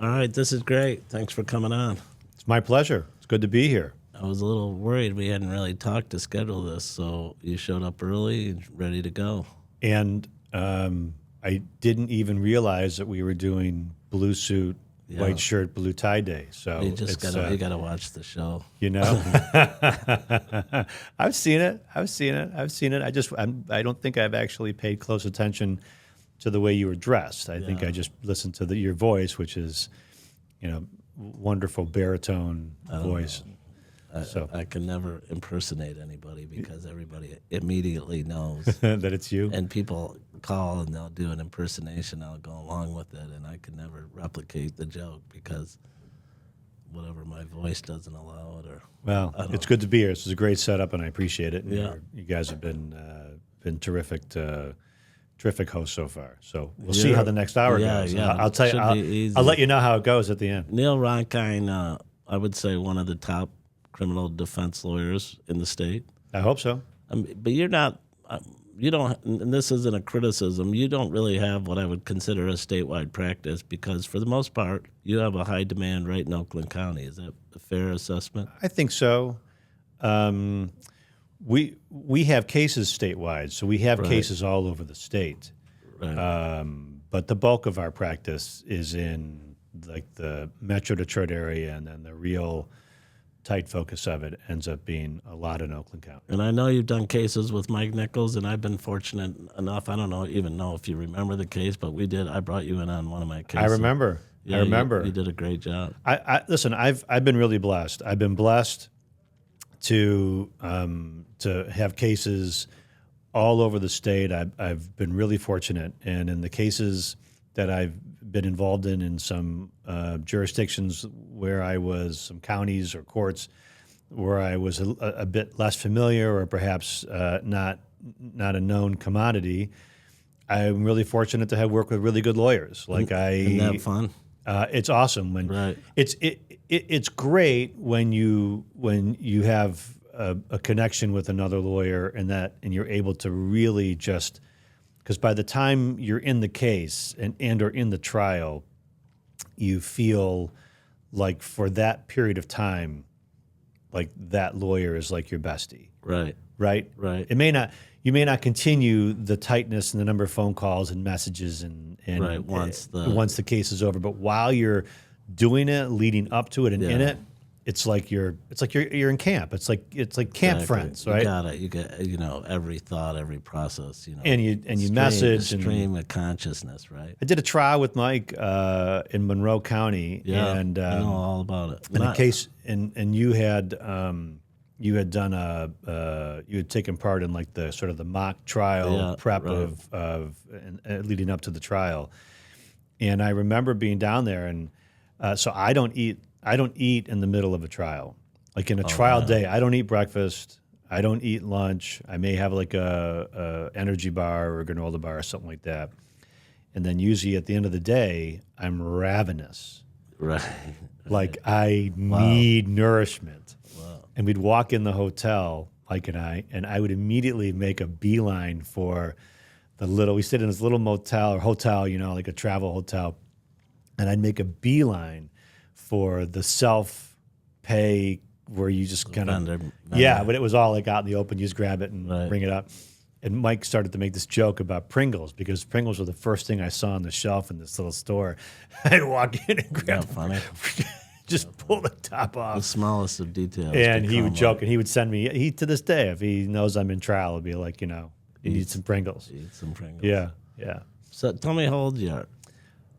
All right, this is great. Thanks for coming on. It's my pleasure. It's good to be here. I was a little worried we hadn't really talked to schedule this, so you showed up early and ready to go. And I didn't even realize that we were doing blue suit, white shirt, blue tie day. So You just gotta watch the show. you know, I've seen it. I don't think I've actually paid close attention to the way you were dressed. I think I just listened to your voice, which is, wonderful baritone voice. I can never impersonate anybody because everybody immediately knows that it's you. And people call and they'll do an impersonation. I'll go along with it, and I can never replicate the joke because whatever my voice doesn't allow it. Well, it's good to be here. This is a great setup, and I appreciate it. Yeah. You guys have been terrific. Terrific host so far. So we'll see how the next hour goes. Yeah, I'll tell you. I'll let you know how it goes at the end. Neil Rockind, I would say one of the top criminal defense lawyers in the state. I hope so. But you're not. You don't. And this isn't a criticism. You don't really have what I would consider a statewide practice because, for the most part, you have a high demand right in Oakland County. Is that a fair assessment? I think so. We have cases statewide, so we have cases all over the state. Right. But the bulk of our practice is in like the Metro Detroit area, and then the real tight focus of it ends up being a lot in Oakland County. And I know you've done cases with Mike Nichols, and I've been fortunate enough. I don't even know if you remember the case, but we did. I brought you in on one of my cases. I remember. Yeah, you did a great job. Listen. I've been really blessed. I've been blessed to have cases all over the state. I've been really fortunate, and in the cases that I've been involved in some jurisdictions where I was, some counties or courts where I was a bit less familiar or perhaps not a known commodity, I'm really fortunate to have worked with really good lawyers. Isn't that fun? It's awesome when it's great when you have a connection with another lawyer and you're able to really just, because by the time you're in the case and or in the trial, you feel like for that period of time, like that lawyer is like your bestie. Right. You may not continue the tightness and the number of phone calls and messages and once the case is over. But while you're doing it, leading up to it, and in it, it's like you're in camp. It's like camp friends, right? You got it. You get every thought, every process. And you message stream of consciousness, right? I did a trial with Mike in Monroe County, and I know all about it. In a case, and you had done you had taken part in like the sort of the mock trial prep of leading up to the trial, and I remember being down there, and so I don't eat in the middle of a trial. Like in a trial day, I don't eat breakfast. I don't eat lunch. I may have like a energy bar or a granola bar or something like that, and then usually at the end of the day, I'm ravenous. Right. Like I need nourishment. And we'd walk in the hotel, Mike and I would immediately make a beeline for we stayed in this little motel or hotel, like a travel hotel. And I'd make a beeline for the self-pay where you just kind of, but it was all like out in the open. You just grab it and bring it up. And Mike started to make this joke about Pringles because Pringles were the first thing I saw on the shelf in this little store. I'd walk in and grab funny. Just pull the top off. The smallest of details. And he would joke, and he would send me, to this day, if he knows I'm in trial, he'll be like, you need some Pringles. Eat some Pringles. Yeah. So tell me how old you are.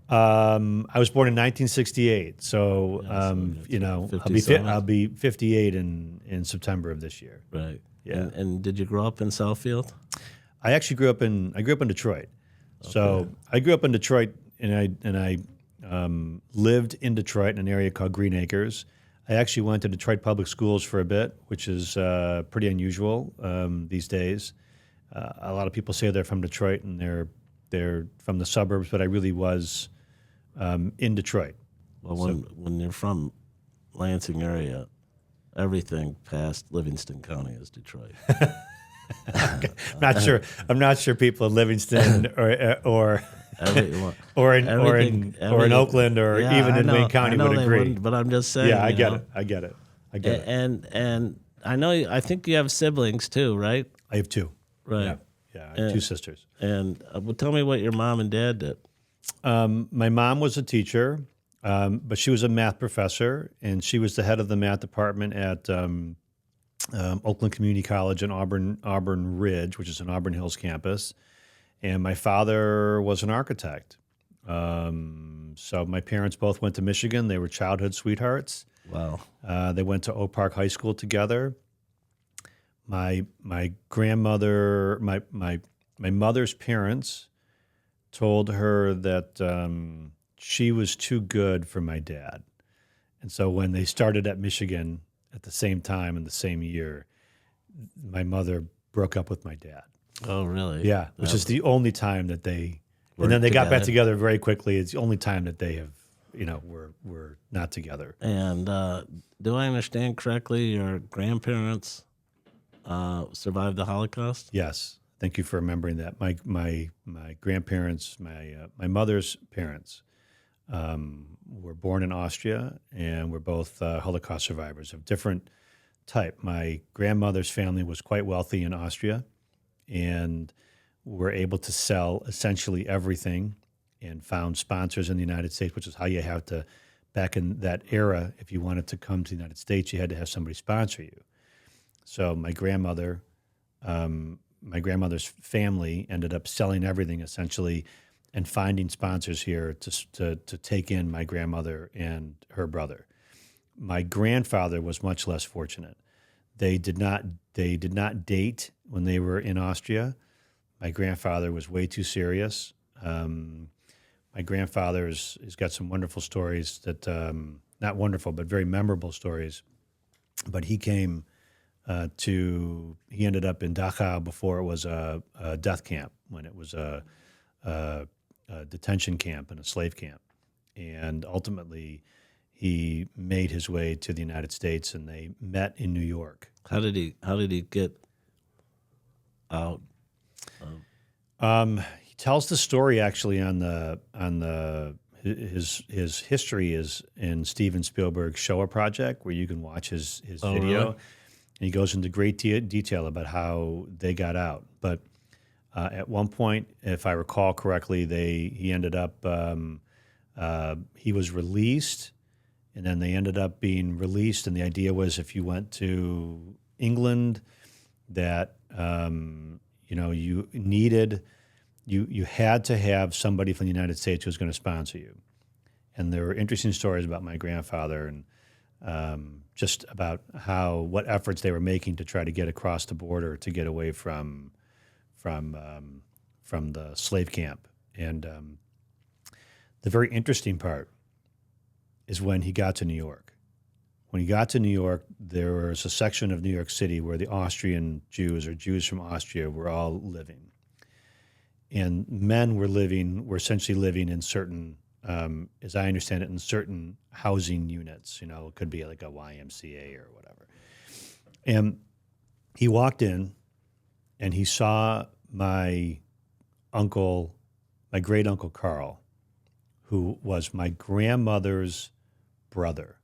I was born in 1968, so I'll be 58 in September of this year. Right. Yeah. And did you grow up in Southfield? I actually grew up in Detroit. Okay. So I grew up in Detroit, and I lived in Detroit in an area called Green Acres. I actually went to Detroit Public Schools for a bit, which is pretty unusual these days. A lot of people say they're from Detroit and they're from the suburbs, but I really was in Detroit. Well, when you're from Lansing area, everything past Livingston County is Detroit. Okay. I'm not sure people in Livingston or or in everything. Oakland, or Yeah, even I in know, Wayne County I know would they agree. wouldn't, but I'm just saying. Yeah, I you get know. it. I get it. I get it. And I know. I think you have siblings too, right? I have two. Right. Yeah, I have two sisters. And well, tell me what your mom and dad did. My mom was a teacher, but she was a math professor, and she was the head of the math department at Oakland Community College in Auburn Ridge, which is an Auburn Hills campus. And my father was an architect. So my parents both went to Michigan. They were childhood sweethearts. Wow. They went to Oak Park High School together. My grandmother, my mother's parents told her that she was too good for my dad. And so when they started at Michigan at the same time in the same year, my mother broke up with my dad. Oh, really? Yeah, which is the only time that they, Were and then they got back together? together very quickly. It's the only time that they have, were not together. And do I understand correctly? Your grandparents survived the Holocaust? Yes, thank you for remembering that. My grandparents, my mother's parents, were born in Austria and were both Holocaust survivors of different type. My grandmother's family was quite wealthy in Austria and were able to sell essentially everything and found sponsors in the United States, which is how you have to, back in that era, if you wanted to come to the United States, you had to have somebody sponsor you. So my grandmother's family ended up selling everything essentially and finding sponsors here to take in my grandmother and her brother. My grandfather was much less fortunate. They did not date when they were in Austria. My grandfather was way too serious. My grandfather has got some wonderful stories that, not wonderful, but very memorable stories. But he came he ended up in Dachau before it was a death camp, when it was a detention camp and a slave camp. And ultimately, he made his way to the United States, and they met in New York. How did he get out? He tells the story actually his history is in Steven Spielberg's Shoah Project, where you can watch his video. Really? And he goes into great detail about how they got out. But at one point, if I recall correctly, he ended up he was released, and then they ended up being released. And the idea was, if you went to England, that you had to have somebody from the United States who was going to sponsor you. And there were interesting stories about my grandfather and just about what efforts they were making to try to get across the border to get away from the slave camp. And the very interesting part is when he got to New York. When he got to New York, there was a section of New York City where the Austrian Jews, or Jews from Austria, were all living. And men were essentially living in certain, as I understand it, in certain housing units. You know, it could be like a YMCA or whatever. And he walked in, and he saw my great uncle Carl, who was my grandmother's brother.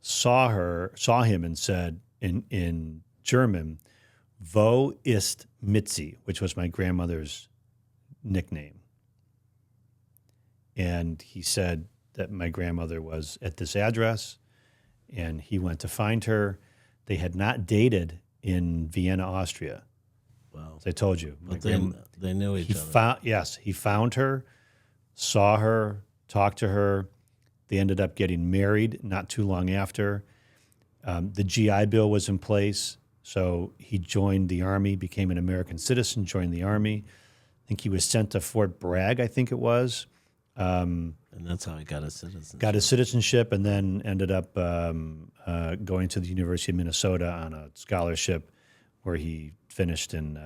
Saw him and said in German, "Wo ist Mitzi?" which was my grandmother's nickname. And he said that my grandmother was at this address, and he went to find her. They had not dated in Vienna, Austria. Wow. As I told you. But they knew each other. He found her, saw her, talked to her. They ended up getting married not too long after. The GI Bill was in place, so he joined the Army, became an American citizen, joined the Army. I think he was sent to Fort Bragg, I think it was. And that's how he got his citizenship. Got his citizenship, and then ended up going to the University of Minnesota on a scholarship where he finished and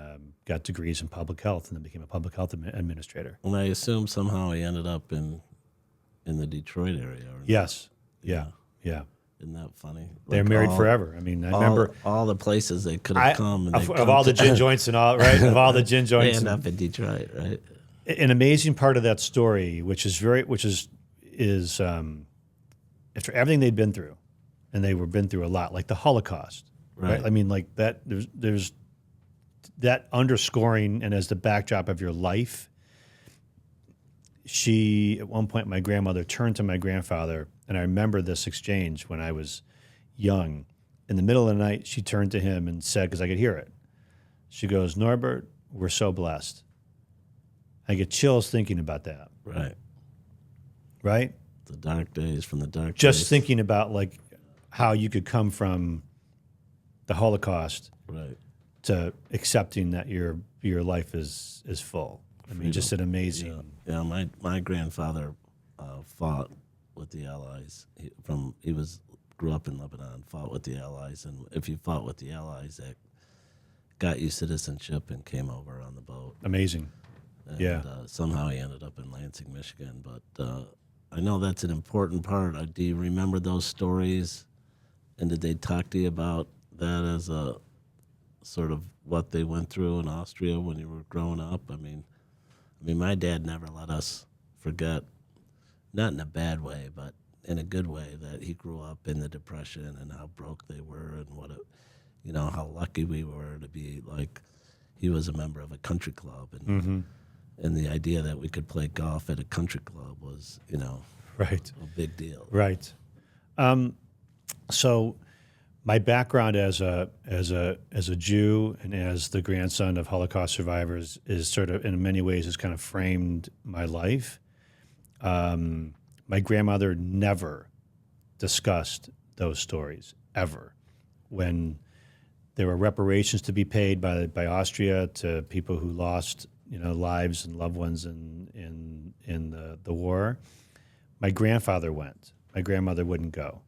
got degrees in public health, and then became a public health administrator. And I assume somehow he ended up in the Detroit area. Yes. Yeah. Isn't that funny? They're married forever. I mean, I remember all the places they could have come. And of all the gin joints and all, right? Of all the gin they joints. end up in Detroit, right? an amazing part of that story, which is after everything they'd been through, and they were been through a lot, like the Holocaust, right? I mean, like that. There's that underscoring, and as the backdrop of your life. At one point, my grandmother turned to my grandfather, and I remember this exchange when I was young. In the middle of the night, she turned to him and said, because I could hear it, she goes, "Norbert, we're so blessed." I get chills thinking about that. Right. Right? The dark days from the dark Just days. thinking about like how you could come from the Holocaust Right. to accepting that your life is full. I mean, just an amazing. Yeah, my grandfather fought with the Allies. He grew up in Lebanon, fought with the Allies, and if you fought with the Allies, that got you citizenship and came over on the boat. Amazing. And, somehow he ended up in Lansing, Michigan. But I know that's an important part. Do you remember those stories? And did they talk to you about that as a sort of what they went through in Austria when you were growing up? I mean, my dad never let us forget, not in a bad way, but in a good way, that he grew up in the Depression and how broke they were and how lucky we were to be like, he was a member of a country club and the idea that we could play golf at a country club was, Right. a big deal. Right. So my background as a Jew and as the grandson of Holocaust survivors is sort of, in many ways, has kind of framed my life. My grandmother never discussed those stories ever. When there were reparations to be paid by Austria to people who lost lives and loved ones in the war, my grandfather went. My grandmother wouldn't go.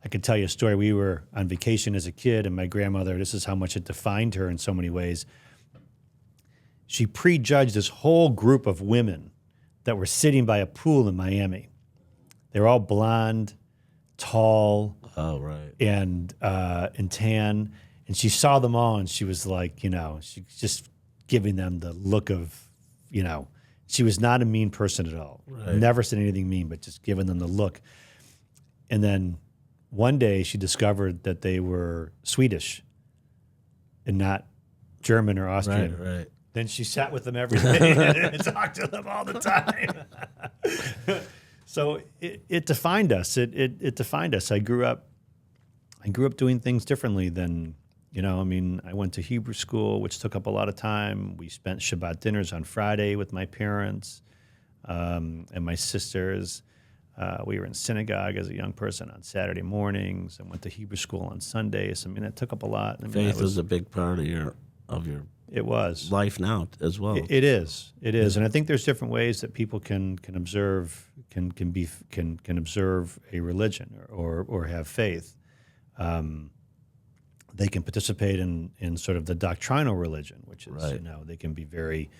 I could tell you a story. We were on vacation as a kid, and my grandmother, this is how much it defined her in so many ways. She prejudged this whole group of women that were sitting by a pool in Miami. They were all blonde, tall, and tan. And she saw them all, and she was like, she's just giving them the look of, she was not a mean person at all. Right. Never said anything mean, but just giving them the look. And then one day she discovered that they were Swedish and not German or Austrian. Right. Then she sat with them every day and talked to them all the time. So it defined us. It defined us. I grew up doing things differently than, I went to Hebrew school, which took up a lot of time. We spent Shabbat dinners on Friday with my parents and my sisters. We were in synagogue as a young person on Saturday mornings and went to Hebrew school on Sundays. It took up a lot. Faith was a big part of your it was life now as well. It is, and I think there's different ways that people can observe observe a religion or have faith. They can participate in sort of the doctrinal religion, which is they can be very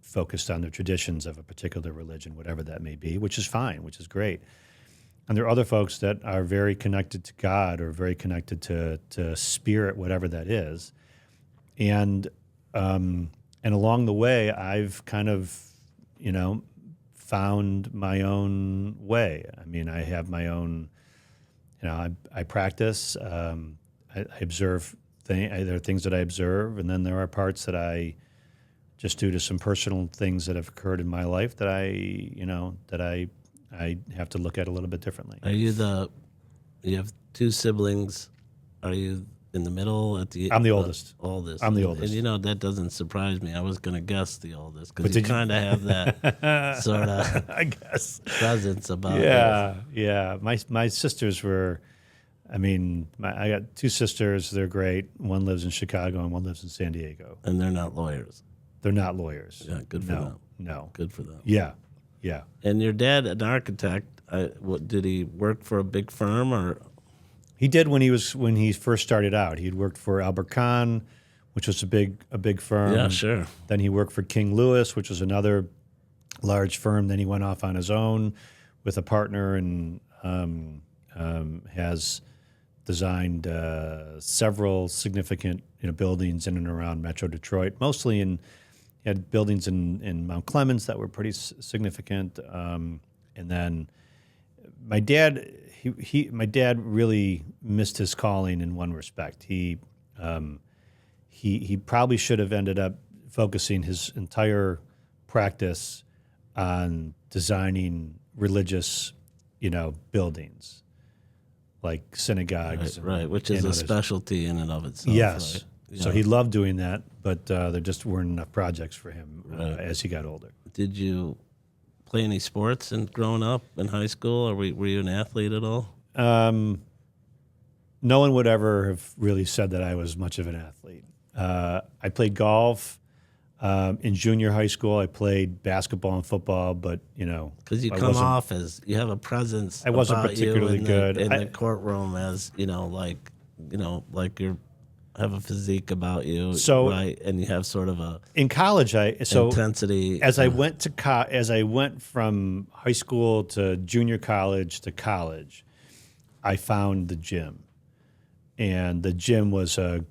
focused on the traditions of a particular religion, whatever that may be, which is fine, which is great. And there are other folks that are very connected to God or very connected to spirit, whatever that is. And along the way, I've kind of, found my own way. I have my own, I practice, I observe there are things that I observe, and then there are parts that I just due to some personal things that have occurred in my life that I have to look at a little bit differently. Are you you have two siblings? Are you in the middle I'm the oldest. I'm the oldest. And that doesn't surprise me. I was going to guess the oldest because you kind of have that sort of I guess presence about Yeah. My sisters were, I got two sisters. They're great. One lives in Chicago and one lives in San Diego. And they're not lawyers. They're not lawyers. Yeah, good for them. No. Good for them. Yeah. And your dad, an architect, did he work for a big firm or? He did when he first started out. He'd worked for Albert Kahn, which was a big firm. Yeah, sure. Then he worked for King Lewis, which was another large firm. Then he went off on his own with a partner and has designed several significant buildings in and around Metro Detroit, mostly in he had buildings in Mount Clemens that were pretty significant. And then my dad, my dad really missed his calling in one respect. He probably should have ended up focusing his entire practice on designing religious, buildings like synagogues. Right, which is a specialty in and of itself. Yes. Right? Yeah. So he loved doing that, but there just weren't enough projects for him as he got older. Did you play any sports growing up in high school, or were you an athlete at all? No one would ever have really said that I was much of an athlete. I played golf. In junior high school, I played basketball and football, but because you come off as you have a presence. I wasn't particularly good in the courtroom, as like you have a physique about you, so, right? And you have sort of a in college. Intensity. As I went from high school to junior college to college, I found the gym, and the gym was a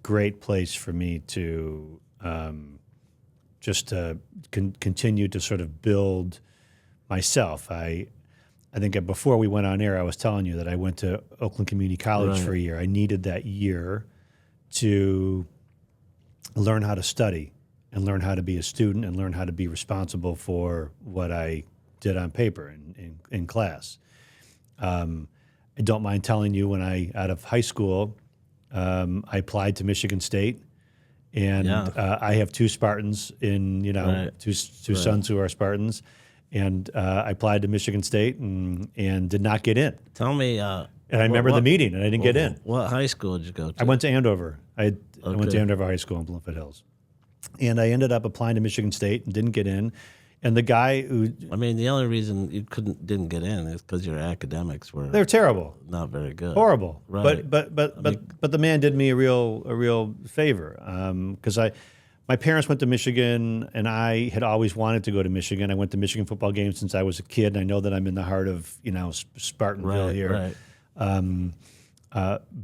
great place for me to. Just to continue to sort of build myself. I think that before we went on air, I was telling you that I went to Oakland Community College for a year. I needed that year to learn how to study and learn how to be a student and learn how to be responsible for what I did on paper in class. I don't mind telling you, when out of high school, I applied to Michigan State. And I have two Spartans two sons who are Spartans. And I applied to Michigan State and did not get in. Tell me. And I remember the meeting, and I didn't get in. What high school did you go to? I went to Andover. I went to Andover High School in Bloomfield Hills. And I ended up applying to Michigan State and didn't get in. And the guy who... I mean, the only reason you didn't get in is because your academics were... They're terrible. Not very good. Horrible. Right. But the man did me a real favor. Because my parents went to Michigan, and I had always wanted to go to Michigan. I went to Michigan football games since I was a kid, and I know that I'm in the heart of, Spartanville here. Right.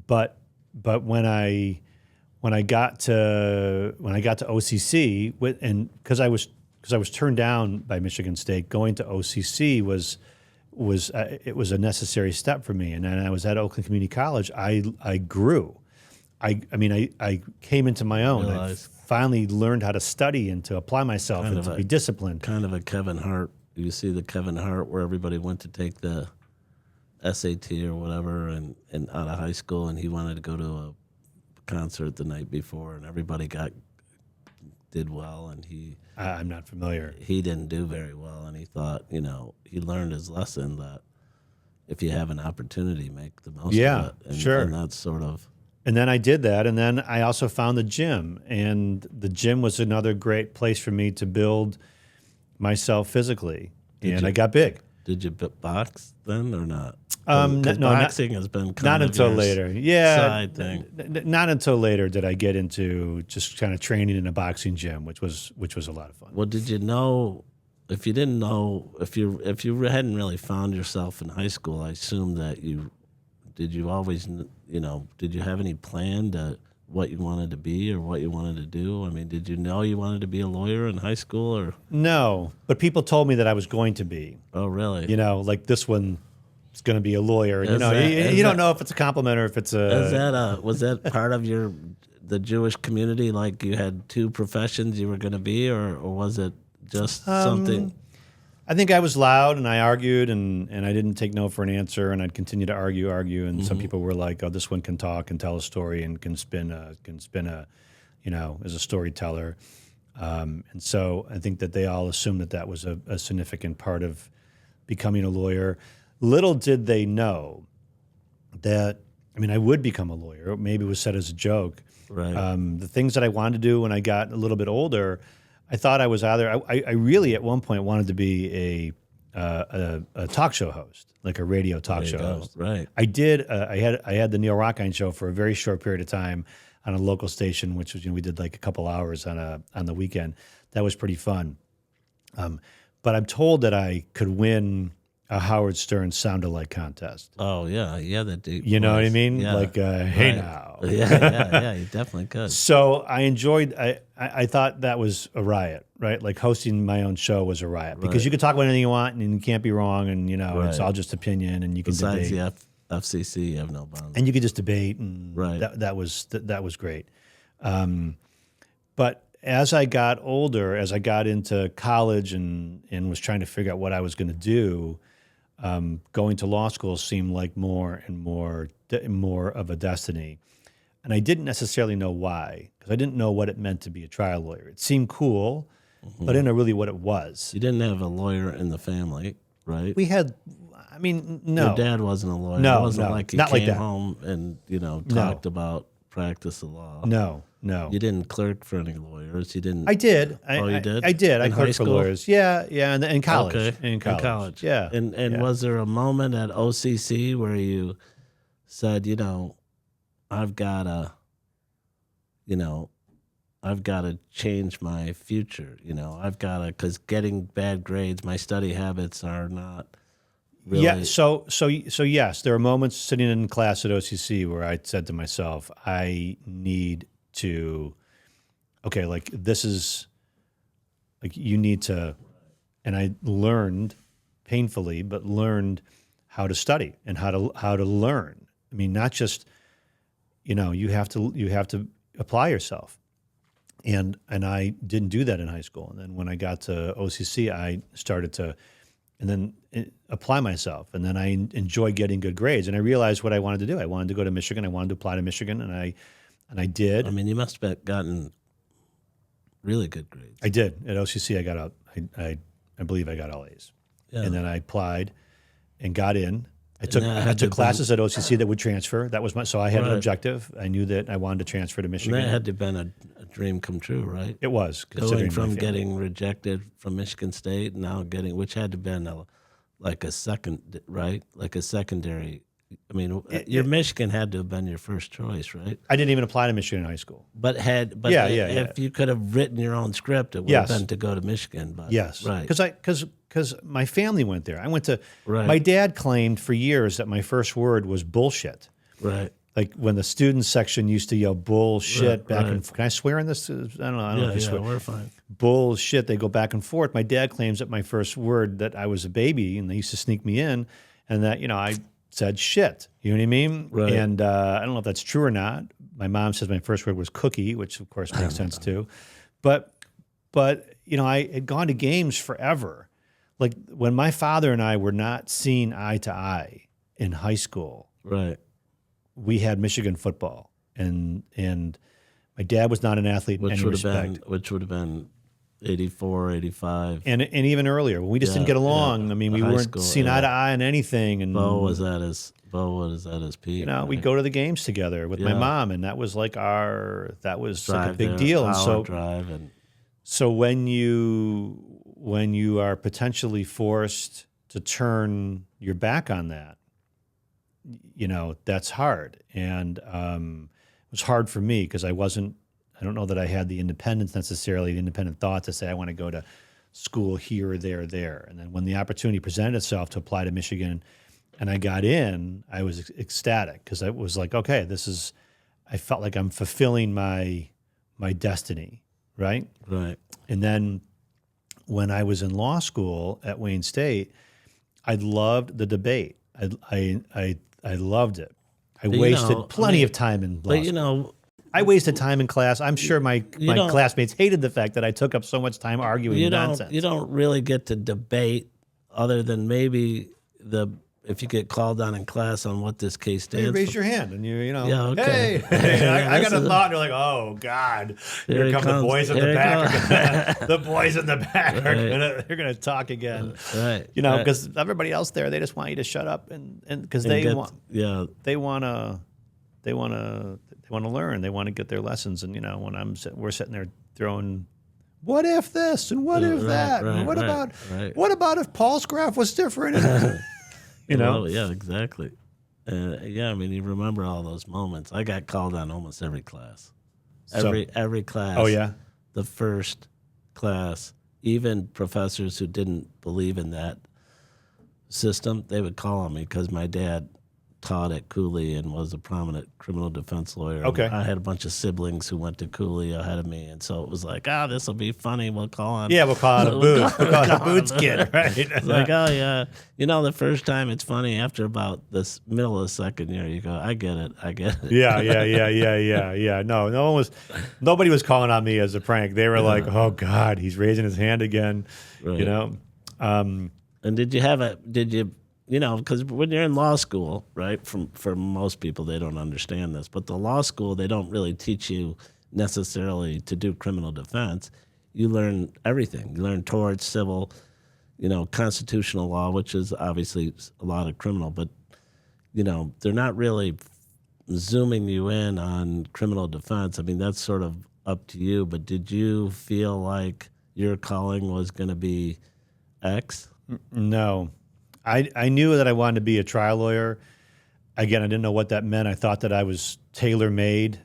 But when I got to OCC, and because I was turned down by Michigan State, going to OCC was a necessary step for me. And then I was at Oakland Community College. I grew. I came into my own. I finally learned how to study and to apply myself and to be disciplined. Kind of a Kevin Hart. You see the Kevin Hart where everybody went to take the SAT or whatever and out of high school, and he wanted to go to a concert the night before, and everybody did well, and I'm not familiar. He didn't do very well, and he thought, he learned his lesson that if you have an opportunity, make the most of it. And, sure. And that's sort of... And then I did that, and then I also found the gym, and the gym was another great place for me to build myself physically, and I got big. Did you box then or not? No, boxing has been not until later. Yeah, side thing. Not until later did I get into just kind of training in a boxing gym, which was a lot of fun. Well, did you know? If you didn't know, if you hadn't really found yourself in high school, I assume that did you always, did you have any plan to what you wanted to be or what you wanted to do? I mean, did you know you wanted to be a lawyer in high school or? No, but people told me that I was going to be. Oh, really? Like this one is going to be a lawyer. You don't know if it's a compliment or if it's a... Was that part of the Jewish community? Like you had two professions you were going to be, or was it just something? I think I was loud and I argued and I didn't take no for an answer, and I'd continue to argue. And some people were like, "Oh, this one can talk and tell a story and can spin a, as a storyteller." And so I think that they all assumed that was a significant part of becoming a lawyer. Little did they know that, I would become a lawyer. Maybe it was said as a joke. Right. The things that I wanted to do when I got a little bit older, I thought I was either. I really at one point wanted to be a talk show host, like a radio talk show host. Right. I did. I had the Neil Rockind show for a very short period of time on a local station, which was we did like a couple hours on the weekend. That was pretty fun. But I'm told that I could win a Howard Stern sound-alike contest. Oh yeah, that dude. You know what I mean? Yeah. Like, hey now. Yeah, you definitely could. So I enjoyed. I thought that was a riot, right? Like hosting my own show was a riot because Right. you could talk about anything you want and you can't be wrong, and it's Right. all just opinion, and you can Besides debate, the FCC, you have no bounds. and you could just debate, and Right. that was great. But as I got older, as I got into college and was trying to figure out what I was going to do, going to law school seemed like more and more of a destiny. And I didn't necessarily know why, because I didn't know what it meant to be a trial lawyer. It seemed cool, but I didn't know really what it was. You didn't have a lawyer in the family, right? We had, I mean, no. Your dad wasn't a lawyer. No, it wasn't no, like he not came like that. home and talked about practice of law. No. You didn't clerk for any lawyers. You didn't. I did. You did? I did. I In high clerked for school? lawyers. Yeah, and in college. Okay. In college. Yeah. And yeah. was there a moment at OCC where you said, I've got to change my future. I've got to, because getting bad grades, my study habits are not really. Yeah. So yes, there are moments sitting in class at OCC where I said to myself, I need to, okay, like this is, like you need to, and I learned painfully, but learned how to study and how to learn. I mean, not just, you have to apply yourself. And I didn't do that in high school. And then when I got to OCC, I started to, and then apply myself. And then I enjoyed getting good grades. And I realized what I wanted to do. I wanted to go to Michigan. I wanted to apply to Michigan, and I did. I mean, you must have gotten really good grades. I did at OCC. I got out. I believe I got all A's. Yeah. And then I applied and got in. I took had to classes at OCC that would transfer. That was so I had an Right. objective. I knew that I wanted to transfer to And Michigan. that had to have been a dream come true, right? It was Going considering my from family. getting rejected from Michigan State, now getting, which had to have been like a second, right? Like a secondary. I mean, your Michigan had to have been your first choice, right? I didn't even apply to Michigan in high school. Yeah, if you could have written your own script, it would Yes. have been to go to Michigan. But Yes, right. because my family went there. I went to. Right. My dad claimed for years that my first word was bullshit. Right. Like when the student section used to yell bullshit Right, back right. and can I swear in this? I don't know if you Yeah, swear. we're fine. Bullshit. They go back and forth. My dad claims that my first word that I was a baby and they used to sneak me in, and that I said shit. You know what I mean? Right. And I don't know if that's true or not. My mom says my first word was cookie, which of course makes sense too. But I had gone to games forever. Like when my father and I were not seeing eye to eye in high school, Right. we had Michigan football, and my dad was not an athlete in any respect. Which would have been 84, 85. And even earlier, when we just didn't get along. yeah. I mean, we High weren't school, seeing eye to eye on anything. And Bo was at his peak. we'd go to the games together with my Yeah. mom, and that was like that was like a Drive big there, deal. And hour drive and so when you are potentially forced to turn your back on that, that's hard. And it was hard for me because I don't know that I had the independence necessarily, the independent thought to say, I want to go to school here or there. And then when the opportunity presented itself to apply to Michigan and I got in, I was ecstatic because I was like, okay, I felt like I'm fulfilling my destiny, right? right. And then when I was in law school at Wayne State, I loved the debate. I loved it. I wasted plenty of time in law school. I wasted time in class. I'm sure my classmates hated the fact that I took up so much time arguing nonsense. You don't really get to debate other than maybe if you get called on in class on what this case stands You raise for. your hand and Yeah, okay. hey, I got a thought. And you're like, oh God, here come the boys in the back. The boys in the back they're gonna talk again. Right. Because everybody else there, they just want you to shut up and because they want to learn. They want to get their lessons. And when we're sitting there throwing, what if this and what if that? And what about if Paul's graph was different? Well, yeah, exactly. I mean, you remember all those moments. I got called on almost every class. Every class. Oh yeah. The first class, even professors who didn't believe in that system, they would call on me because my dad taught at Cooley and was a prominent criminal defense lawyer. Okay. I had a bunch of siblings who went to Cooley ahead of me, and so it was like, this will be funny. We'll call on. Yeah, we'll call it a Boots. We'll call it a Boots kid, right? It's like, oh yeah, the first time it's funny. After about this middle of the second year, you go, I get it. Yeah. No, nobody was calling on me as a prank. They were like, oh God, he's raising his hand again. Right. And did you because when you're in law school, right, for most people, they don't understand this, but the law school, they don't really teach you necessarily to do criminal defense. You learn everything. You learn torts, civil, constitutional law, which is obviously a lot of criminal, but, they're not really zooming you in on criminal defense. I mean, that's sort of up to you, but did you feel like your calling was going to be X? No. I knew that I wanted to be a trial lawyer. Again, I didn't know what that meant. I thought that I was tailor-made.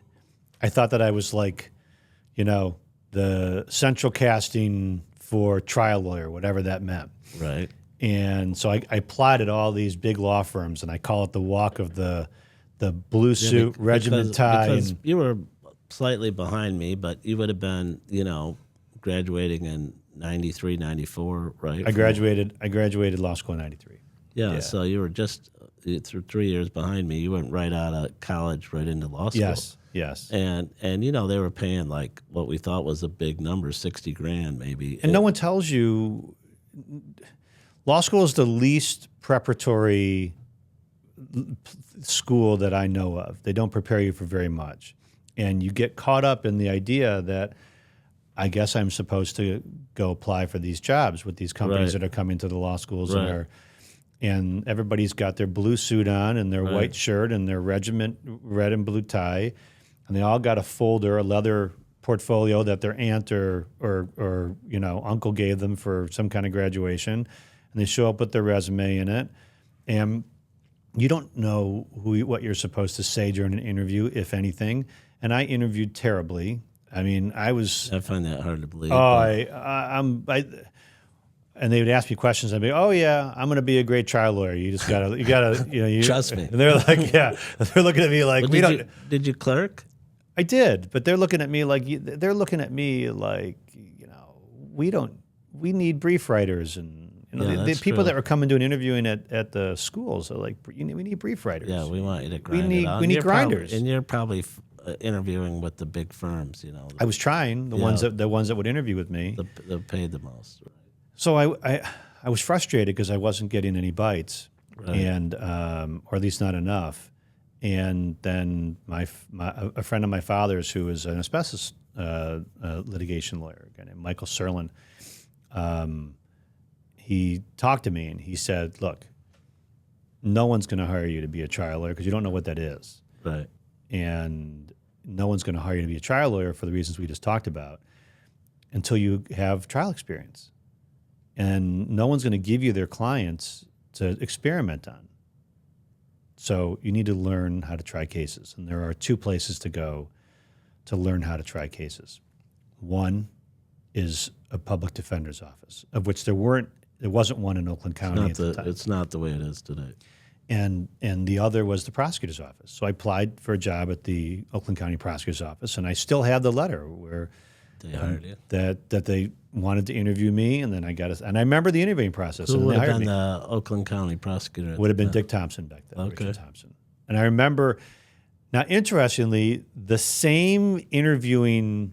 I thought that I was like, the central casting for trial lawyer, whatever that meant. Right. And so I applied at all these big law firms, and I call it the walk of the blue suit, regiment tie. Because you were slightly behind me, but you would have been, graduating in 93, 94, right? I graduated law school in 93. Yeah, so you were just through 3 years behind me. You went right out of college, right into law school. Yes. And they were paying like what we thought was a big number, $60,000 maybe. And no one tells you law school is the least preparatory school that I know of. They don't prepare you for very much. And you get caught up in the idea that I guess I'm supposed to go apply for these jobs with these companies that are coming to the law schools and everybody's got their blue suit on and their white shirt and their regiment red and blue tie, and they all got a folder, a leather portfolio that their aunt or uncle gave them for some kind of graduation, and they show up with their resume in it, and you don't know what you're supposed to say during an interview, if anything. And I interviewed terribly. I mean, I find that hard to believe. And they would ask me questions. I'd be, oh yeah, I'm going to be a great trial lawyer. You gotta, trust me. And they're like, yeah, they're looking at me like, did you clerk? I did, but they're looking at me like, we need brief writers, and the people that were coming to an interviewing at the schools are like, we need brief writers. Yeah, we want you to grind we need grinders. And you're probably interviewing with the big firms, I was trying the ones that would interview with me. That paid the most. Right? So I was frustrated because I wasn't getting any bites, and or at least not enough. And then a friend of my father's, who is an asbestos litigation lawyer, a guy named Michael Serlin, he talked to me and he said, "Look, no one's going to hire you to be a trial lawyer because you don't know what that is, right? And no one's going to hire you to be a trial lawyer for the reasons we just talked about until you have trial experience. And no one's going to give you their clients to experiment on. So you need to learn how to try cases. And there are two places to go to learn how to try cases. One is a public defender's office, of which there wasn't one in Oakland County at the time. It's not the way it is today. And the other was the prosecutor's office. So I applied for a job at the Oakland County prosecutor's office, and I still have the letter where they hired you. That they wanted to interview me, and then I got and I remember the interviewing process. Who and would they have hired been me. the Oakland County prosecutor? Would have been Dick Thompson back then. Okay. Richard Thompson. And I remember. Now, interestingly, the same interviewee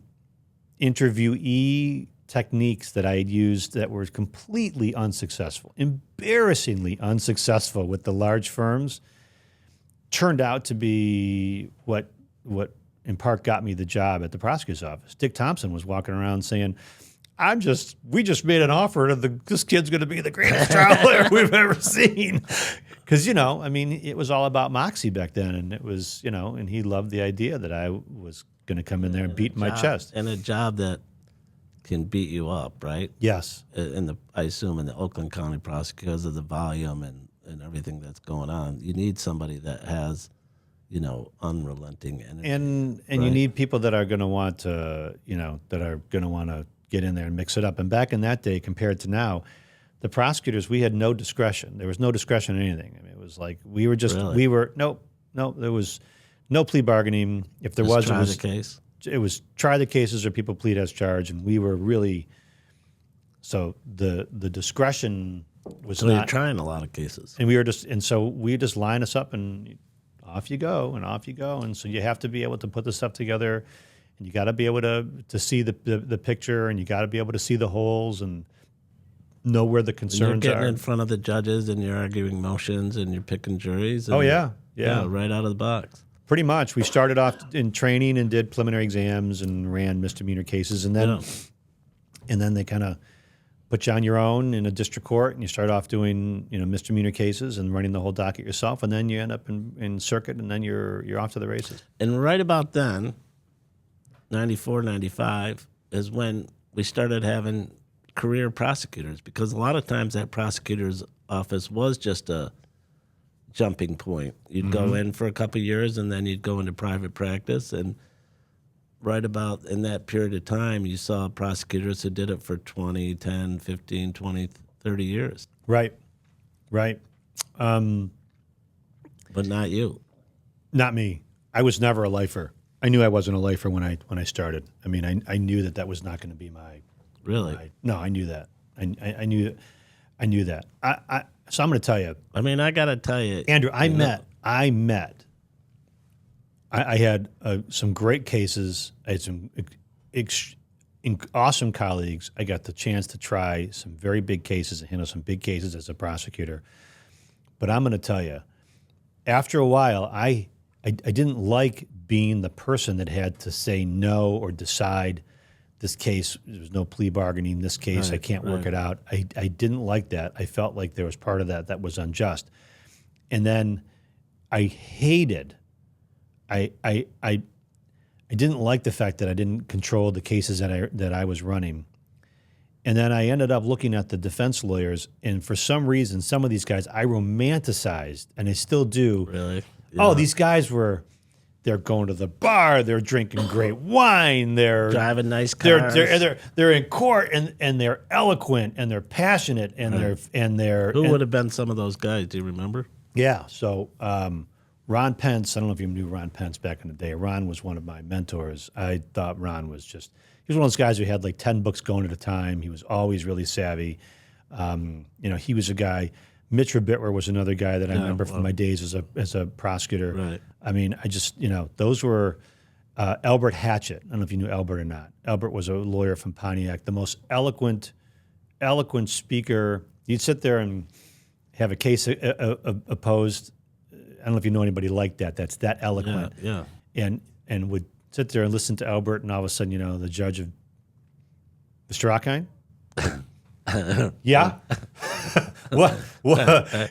techniques that I had used that were completely unsuccessful, embarrassingly unsuccessful with the large firms, turned out to be what in part got me the job at the prosecutor's office. Dick Thompson was walking around saying, we just made an offer to this kid's going to be the greatest trial lawyer we've ever seen. Because, it was all about moxie back then. And it was, and he loved the idea that I was going to come in there and beat my chest. And a job that can beat you up, right? Yes. I assume in the Oakland County because of the volume and everything that's going on. You need somebody that has, unrelenting energy. And you need people that are going to want to, get in there and mix it up. And back in that day, compared to now, the prosecutors, we had no discretion. There was no discretion in anything. I mean, was like we were just Really? no, there was no plea bargaining. If there Just was, try it was the case. it was try the cases or people plead as charged, and we were really so the discretion was So you're not, trying a lot of cases. and we were just, and so we just line us up and off you go and off you go, and so you have to be able to put the stuff together, and you got to be able to see the picture, and you got to be able to see the holes and know where the And you're concerns getting are. in front of the judges and you're arguing motions and you're picking juries. And, Oh yeah, right out of the box. pretty much. We started off in training and did preliminary exams and ran misdemeanor cases, and then they kind of put you on your own in a district court, and you start off doing misdemeanor cases and running the whole docket yourself, and then you end up in circuit, and then you're off to the races. And right about then, 94, 95, is when we started having career prosecutors, because a lot of times that prosecutor's office was just a jumping point. You'd go in for a couple of years and then you'd go into private practice. And right about in that period of time, you saw prosecutors who did it for 20, 10, 15, 20, 30 years. Right. But not you. Not me. I was never a lifer. I knew I wasn't a lifer when I started. I mean, I knew that was not going to be my. Really? No, I knew that. I knew that. So I'm going to tell you, I mean, I got to tell you, Andrew. I had some great cases. I had some awesome colleagues. I got the chance to try some very big cases and handle some big cases as a prosecutor. But I'm going to tell you, after a while, I didn't like being the person that had to say no or decide this case. There was no plea bargaining. This case, I can't work it out. I didn't like that. I felt like there was part of that was unjust. And then I hated. I didn't like the fact that I didn't control the cases that I was running. And then I ended up looking at the defense lawyers, and for some reason, some of these guys I romanticized, and I still do. Really? Oh, these guys they're going to the bar, they're drinking great wine, they're driving nice cars. They're in court, and they're eloquent, and they're passionate, and they're Who would have been some of those guys? Do you remember? Yeah. So Ron Pence, I don't know if you knew Ron Pence back in the day. Ron was one of my mentors. I thought Ron was he was one of those guys who had like 10 books going at a time. He was always really savvy. He was a guy. Mitch Rabitwer was another guy that I remember from my days as a prosecutor. Right. I mean, those were Albert Hatchett. I don't know if you knew Albert or not. Albert was a lawyer from Pontiac, the most eloquent speaker. You'd sit there and have a case opposed. I don't know if you know anybody like that. That's that eloquent. Yeah. And would sit there and listen to Albert, and all of a sudden, the judge of Mr. Rockind. Yeah. What? Do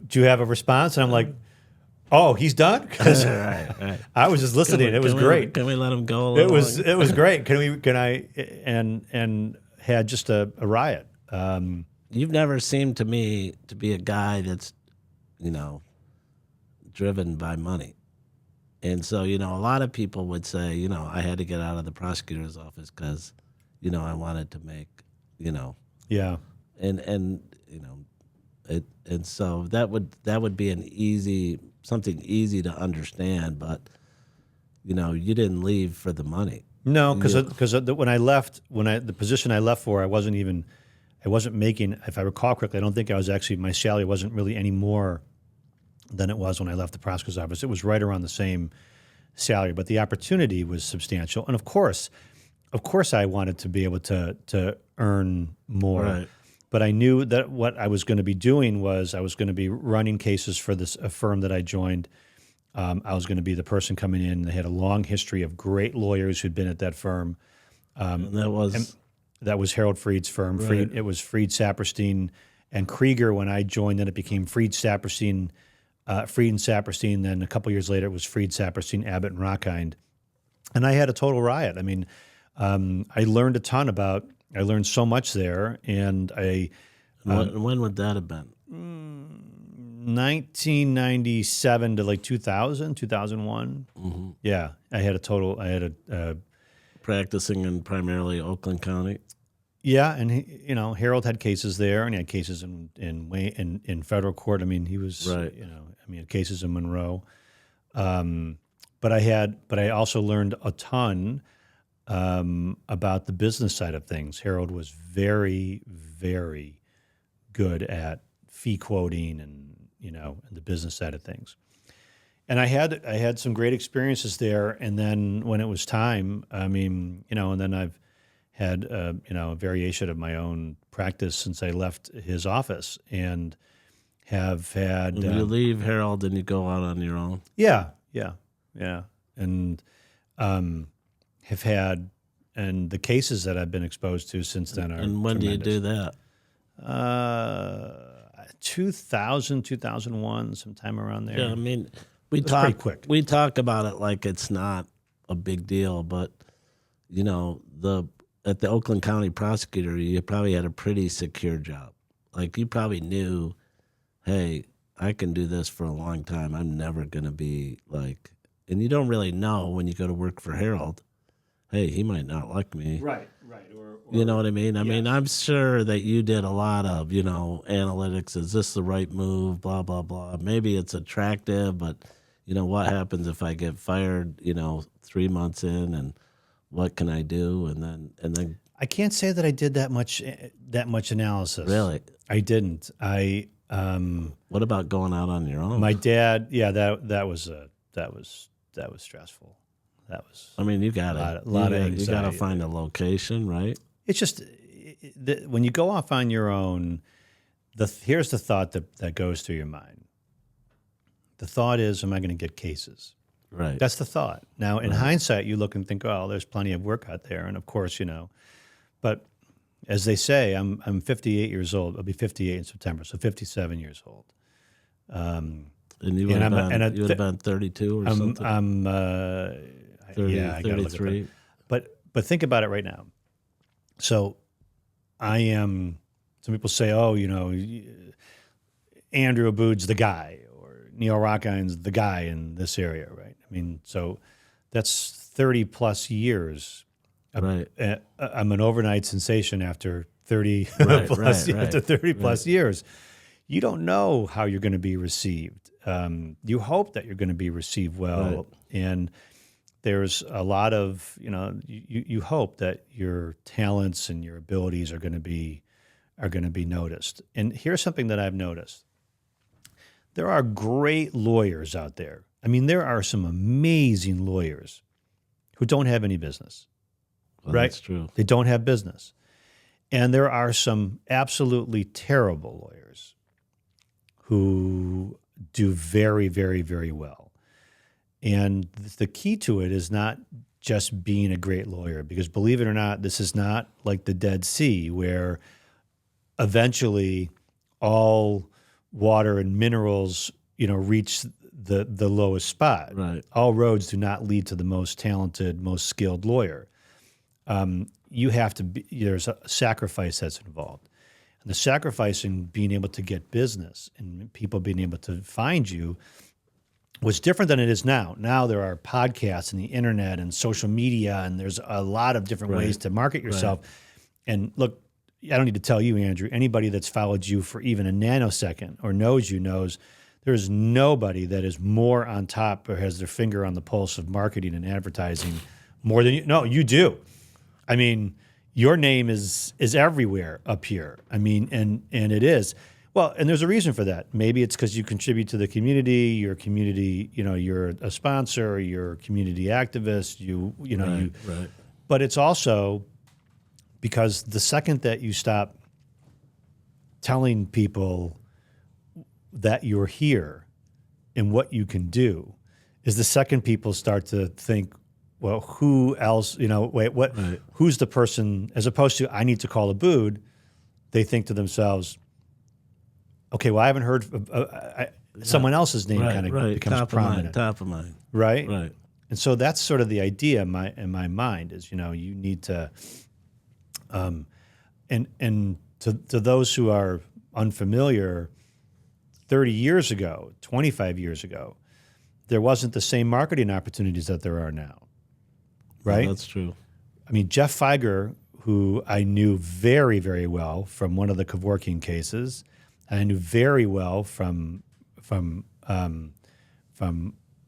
you have a response? And I'm like, oh, he's done? Because Right. I was just listening. It was great. Can we let him go? It was great. Can I and had just a riot. You've never seemed to me to be a guy that's, driven by money. And so, a lot of people would say, I had to get out of the prosecutor's office because, I wanted to make, Yeah. and so that would be something easy to understand, but you didn't leave for the money. No, because when I left, the position I left for, I wasn't making, if I recall correctly, I don't think I was actually, my salary wasn't really any more than it was when I left the prosecutor's office. It was right around the same salary, but the opportunity was substantial. And of course I wanted to be able to earn more. Right. But I knew that what I was going to be doing was I was going to be running cases for a firm that I joined. I was going to be the person coming in. They had a long history of great lawyers who'd been at that firm. And that was Harold Freed's firm. Right. It was Freed, Saperstein, and Krieger when I joined. Then it became Freed, Saperstein, Freed and Saperstein. Then a couple years later, it was Freed, Saperstein, Abbott, and Rockind. And I had a total riot. I mean, I learned a ton I learned so much there, and when would that have been? 1997 to like 2000, 2001. Mm-hmm. Yeah, I had a practicing in primarily Oakland County. Yeah, and Harold had cases there, and he had cases in federal court. I mean, he was Right. had cases in Monroe. But I also learned a ton about the business side of things. Harold was very, very good at fee quoting and the business side of things. And I had some great experiences there. And then when it was time, and then I've had a variation of my own practice since I left his office, and have had When you leave Harold and you go out on your own. yeah, and have had, and the cases that I've been exposed to since then are And when tremendous. do you do that? 2000, 2001, sometime around there. Yeah, I mean, we pretty quick. We talk about it like it's not a big deal, but at the Oakland County prosecutor, you probably had a pretty secure job. Like you probably knew, hey, I can do this for a long time. I'm never going to be like, and you don't really know when you go to work for Harold, hey, he might not like me. Right. Or You know what I mean? I yes. mean, I'm sure that you did a lot of, analytics. Is this the right move? Blah, blah, blah. Maybe it's attractive, but, what happens if I get fired, 3 months in, and what can I do? And then I can't say that I did that much analysis. Really? I didn't. What about going out on your own? My dad, that was stressful. That was. I mean, you got a lot of anxiety. You got to find a location, right? It's just when you go off on your own. Here's the thought that goes through your mind. The thought is, am I going to get cases? Right. That's the thought. Now, in hindsight, you look and think, oh, there's plenty of work out there, and of course, but as they say, I'm 58 years old. I'll be 58 in September, so 57 years old. And you would have been 32 or something. I'm 30, I gotta look at 33. that. But think about it right now. So I am. Some people say, oh, Andrew Aboud's the guy, or Neil Rockind's the guy in this area, right? I mean, so that's 30 plus years. Right. I'm an overnight sensation after 30 after 30 plus years. You don't know how you're going to be received. You hope that you're going to be received well, and there's a lot of you hope that your talents and your abilities are going to be noticed. And here's something that I've noticed: there are great lawyers out there. I mean, there are some amazing lawyers who don't have any business. Well, right? That's true. They don't have business. And there are some absolutely terrible lawyers who do very, very, very well. And the key to it is not just being a great lawyer, because believe it or not, this is not like the Dead Sea, where eventually all water and minerals, reach the lowest spot. Right. All roads do not lead to the most talented, most skilled lawyer. You have to be, there's a sacrifice that's involved. And the sacrifice in being able to get business and people being able to find you was different than it is now. Now there are podcasts and the internet and social media, and there's a lot of different ways to market yourself. Right. And look, I don't need to tell you, Andrew, anybody that's followed you for even a nanosecond or knows you knows there's nobody that is more on top or has their finger on the pulse of marketing and advertising more than you. No, you do. I mean, your name is everywhere up here. I mean, and it is. Well, and there's a reason for that. Maybe it's because you contribute to the community, your community, you're a sponsor, you're a community activist, Right. But it's also because the second that you stop telling people that you're here and what you can do is the second people start to think, well, who else, who's the person, as opposed to, I need to call Aboud, they think to themselves, okay, well, I haven't heard someone else's name kind of becomes prominent. Top of mind. Right? Right. And so that's sort of the idea in my mind is, you need to, and to those who are unfamiliar, 30 years ago, 25 years ago, there wasn't the same marketing opportunities that there are now. Right? Well, that's true. I mean, Jeff Feiger, who I knew very, very well from one of the Kevorkian cases. I knew very well from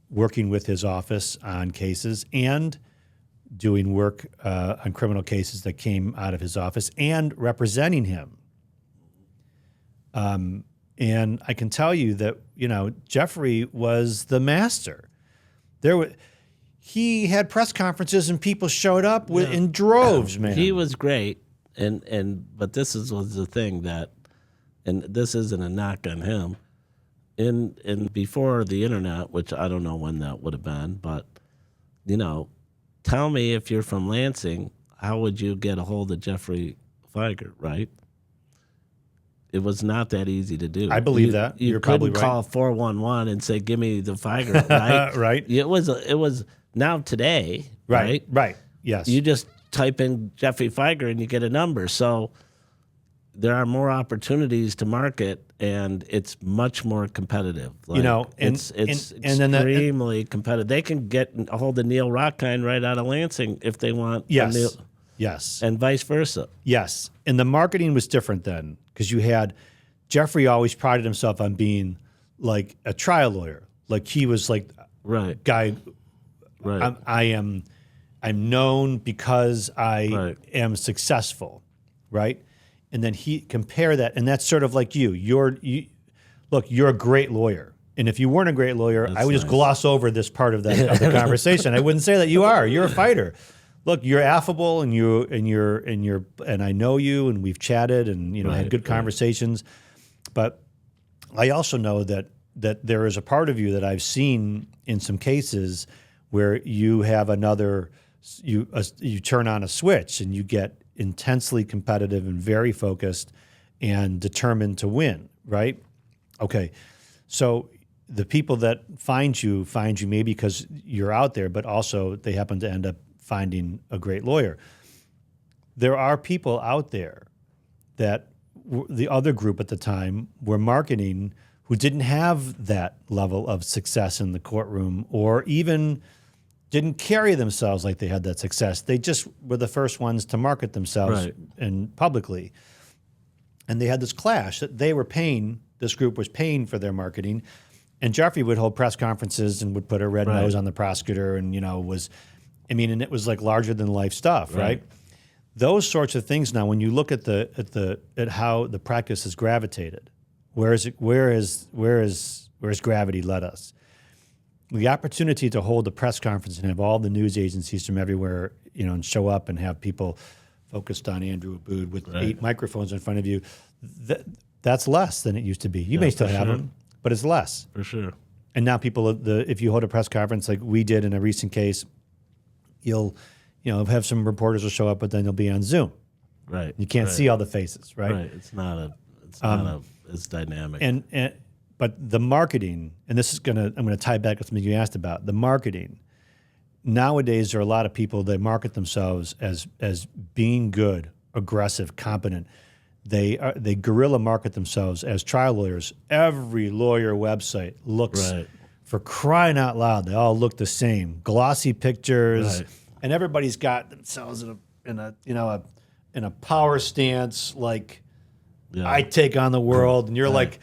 working with his office on cases and doing work on criminal cases that came out of his office and representing him. And I can tell you that, Jeffrey was the master. He had press conferences and people showed up in droves, man. He was great, but this was the thing that, and this isn't a knock on him. In before the internet, which I don't know when that would have been, but tell me if you're from Lansing, how would you get a hold of Jeffrey Feiger, right? It was not that easy to do. I believe that. You're probably right. You couldn't call 411 and say, "Give me the Feiger," right? Right. It was now today, right? Right. Yes. You just type in Jeffrey Feiger and you get a number. So there are more opportunities to market, and it's much more competitive. It's extremely competitive. They can get a hold of Neil Rockind right out of Lansing if they want. Yes. Yes. And vice versa. Yes. And the marketing was different then because you had Jeffrey always prided himself on being like a trial lawyer. Like he was like guy. Right. I'm known because I am successful, right? And then he compare that, and that's sort of like you. You're a great lawyer, and if you weren't a great lawyer, I would just gloss over this part of the conversation. I wouldn't say that you are. You're a fighter. Look, you're affable, and I know you, and we've chatted, and had good conversations. But I also know that there is a part of you that I've seen in some cases where you have you turn on a switch and you get intensely competitive and very focused and determined to win, right? Okay. So the people that find you maybe because you're out there, but also they happen to end up finding a great lawyer. There are people out there that the other group at the time were marketing who didn't have that level of success in the courtroom or even didn't carry themselves like they had that success. They just were the first ones to market themselves and publicly. And they had this clash that this group was paying for their marketing. And Jeffrey would hold press conferences and would put a red nose on the prosecutor and, and it was like larger than life stuff, right? Those sorts of things now, when you look at how the practice has gravitated, where has gravity led us? The opportunity to hold a press conference and have all the news agencies from everywhere, and show up and have people focused on Andrew Abood with 8 microphones in front of you, that's less than it used to be. You may still have them, but it's less. For sure. And now if you hold a press conference like we did in a recent case, you'll have some reporters will show up, but then they'll be on Zoom. Right. You can't see all the faces, right? Right. It's not as dynamic. But the marketing, and I'm gonna tie back to something you asked about, the marketing. Nowadays, there are a lot of people that market themselves as being good, aggressive, competent. They guerrilla market themselves as trial lawyers. Every lawyer website looks, for crying out loud, they all look the same. Glossy pictures, and everybody's got themselves in a power stance, like I take on the world, and you're like,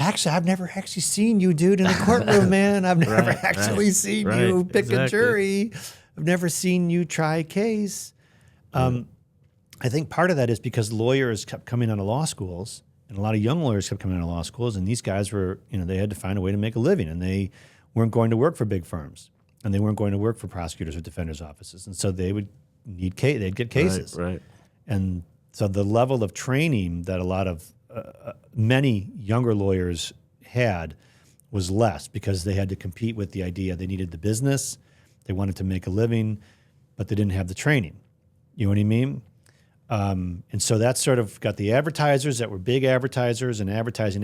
actually, I've never actually seen you, dude, in the courtroom, man. I've never actually seen you pick a jury. I've never seen you try a case. I think part of that is because lawyers kept coming out of law schools, and a lot of young lawyers kept coming out of law schools, and these guys were, they had to find a way to make a living, and they weren't going to work for big firms, and they weren't going to work for prosecutors or defenders' offices, and so they would they'd get cases. Right. And so the level of training that a lot of many younger lawyers had was less because they had to compete with the idea they needed the business, they wanted to make a living, but they didn't have the training. You know what I mean? And so that sort of got the advertisers that were big advertisers and advertising.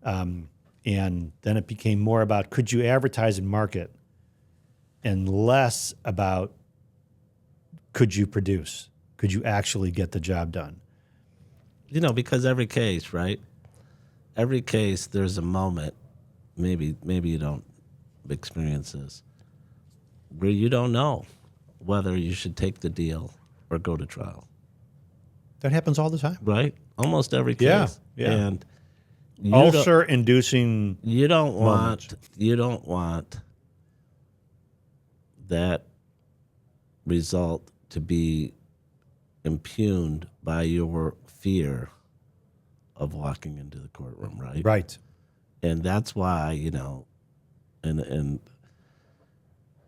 And then it became more about could you advertise and market and less about could you produce? Could you actually get the job done? Because every case, right? Every case, there's a moment, maybe you don't experience this, where you don't know whether you should take the deal or go to trial. That happens all the time. Right? Almost every case. Yeah, yeah. And ulcer-inducing. you don't moments. want that result to be impugned by your fear of walking into the courtroom, right? Right. And that's why, and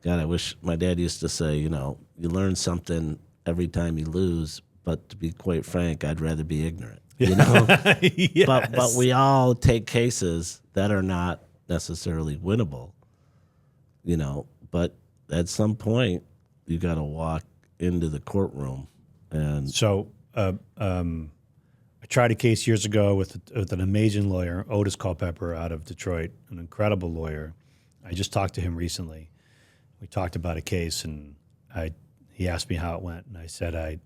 God, I wish my dad used to say, you learn something every time you lose, but to be quite frank, I'd rather be ignorant. Yes. But we all take cases that are not necessarily winnable, but at some point you got to walk into the courtroom. And so I tried a case years ago with an amazing lawyer, Otis Culpepper out of Detroit, an incredible lawyer. I just talked to him recently. We talked about a case, and he asked me how it went, and I said I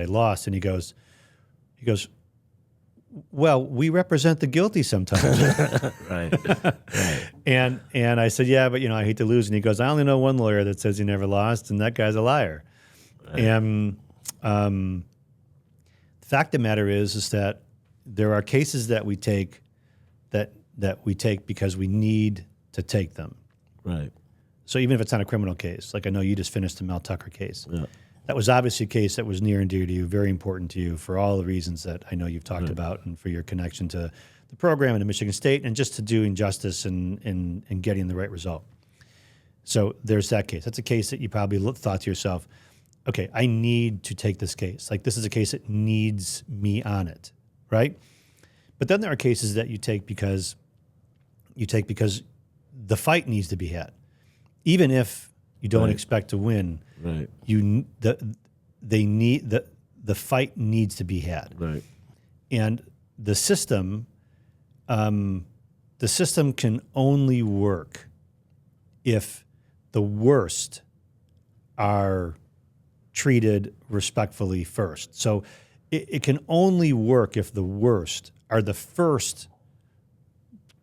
lost, and he goes, well, we represent the guilty sometimes. right. And I said, yeah, but I hate to lose. And he goes, I only know one lawyer that says he never lost, and that guy's a liar. Right. And the fact of the matter is that there are cases that we take that we take because we need to take them. Right. So even if it's not a criminal case, like I know you just finished the Mel Tucker case. Yeah. That was obviously a case that was near and dear to you, very important to you for all the reasons that I know you've talked about, and for your connection to the program and to Michigan State, and just to doing justice and getting the right result. So there's that case. That's a case that you probably thought to yourself, okay, I need to take this case. Like, this is a case that needs me on it, right? But then there are cases that you take because the fight needs to be had. Even if you don't expect to win, right? The fight needs to be had, right? And the system can only work if the worst are treated respectfully first. So it can only work if the worst are the first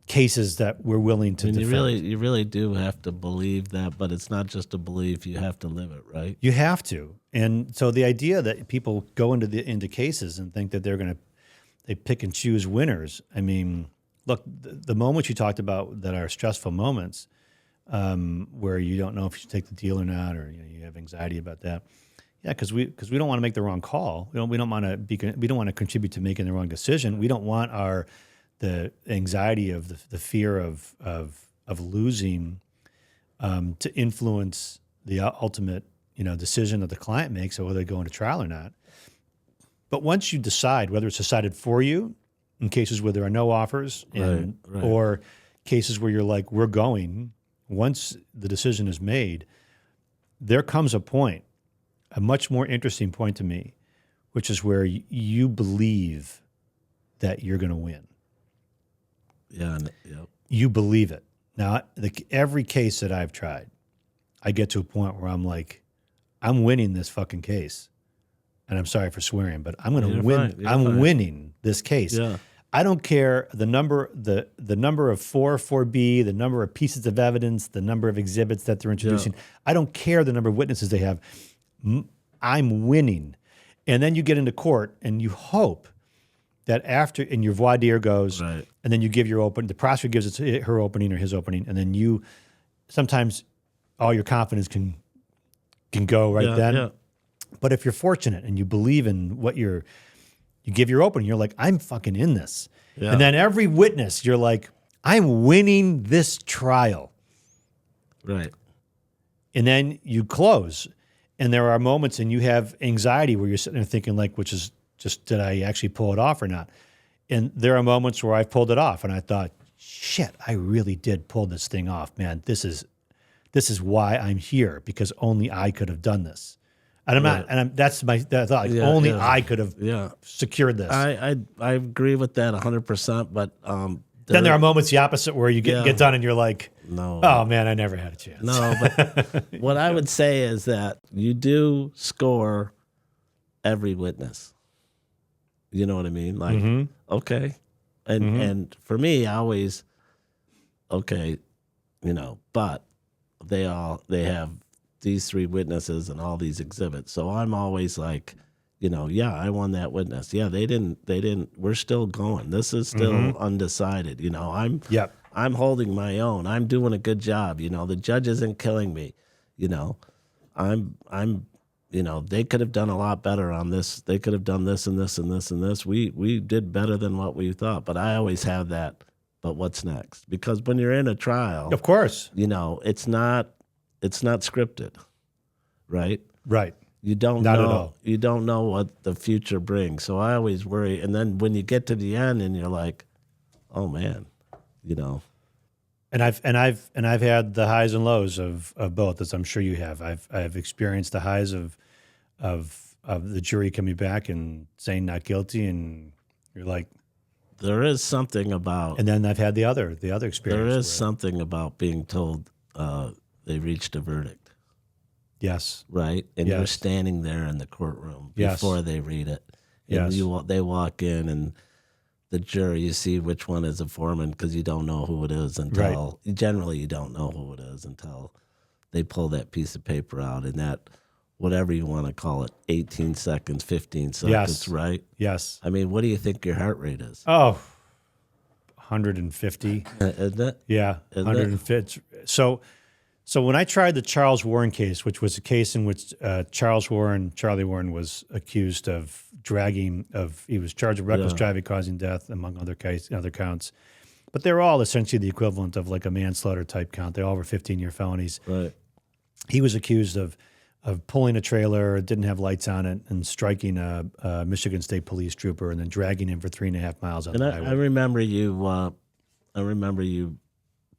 cases that we're willing to defend. You really do have to believe that, but it's not just a belief, you have to live it, right? You have to. And so the idea that people go into cases and think that they pick and choose winners. I mean, look, the moments you talked about that are stressful moments, where you don't know if you should take the deal or not, or you have anxiety about that. Yeah, because we don't want to make the wrong call. We don't want to contribute to making the wrong decision. We don't want the anxiety of the fear of losing to influence the ultimate decision that the client makes, or whether they go into trial or not. But once you decide, whether it's decided for you in cases where there are no offers, right. or cases where you're like, we're going, once the decision is made, there comes a point, a much more interesting point to me, which is where you believe that you're going to win. Yeah. Yep. You believe it. Now, every case that I've tried, I get to a point where I'm like, I'm winning this fucking case. And I'm sorry for swearing, but I'm going to win. I'm winning this case. Yeah. I don't care the number of 4B, the number of pieces of evidence, the number of exhibits that they're introducing. Yeah. I don't care the number of witnesses they have. I'm winning. And then you get into court and you hope that after, and your voir dire goes, right. And then you give your the prosecutor gives her opening or his opening, and then sometimes all your confidence can go right then. Yeah. But if you're fortunate and you believe in what you give your opening, you're like, I'm fucking in this. Yeah. And then every witness, you're like, I'm winning this trial. Right. And then you close. And there are moments and you have anxiety where you're sitting there thinking, like, which is just, did I actually pull it off or not? And there are moments where I've pulled it off and I thought, shit, I really did pull this thing off, man. This is why I'm here, because only I could have done this. And I'm not, and that's my thought. Like, only I could have secured this. I agree with that 100%. But then there are moments the opposite where you get done and you're like, no, oh man, I never had a chance. No, but what I would say is that you do score every witness. You know what I mean? Like, okay, and for me, I always, okay, but they have these 3 witnesses and all these exhibits. So I'm always like, yeah, I won that witness. Yeah, they didn't, we're still going. This is still undecided. Yep. I'm holding my own. I'm doing a good job. The judge isn't killing me. I'm they could have done a lot better on this. They could have done this and this and this and this. We did better than what we thought. But I always have that, but what's next? Because when you're in a trial, Of course. it's not scripted, right? Right. You don't Not know at all. you don't know what the future brings. So I always worry. And then when you get to the end and you're like, oh man, And I've had the highs and lows of both, as I'm sure you have. I've experienced the highs of the jury coming back and saying not guilty, and you're like, there is something about and then I've had the other experience. there is where- something about being told they reached a verdict. Yes. Right, and you're Yes. standing there in the courtroom Yes. before they read it, and Yes. they walk in, and the jury, you see which one is a foreman because you don't know who it is until generally you don't know who it is until they pull that piece of paper out, and that whatever you want to call it, 18 seconds, 15 seconds, Yes. right? Yes. I mean, what do you think your heart rate is? Oh, 150. Isn't it? Yeah, Isn't it? 150. So when I tried the Charles Warren case, which was a case in which Charlie Warren was accused of he was charged with reckless driving causing death, among other counts. But they were all essentially the equivalent of like a manslaughter type count. They all were 15-year felonies. Right. He was accused of pulling a trailer, didn't have lights on it, and striking a Michigan State police trooper, and then dragging him for 3.5 miles on And the I highway. remember you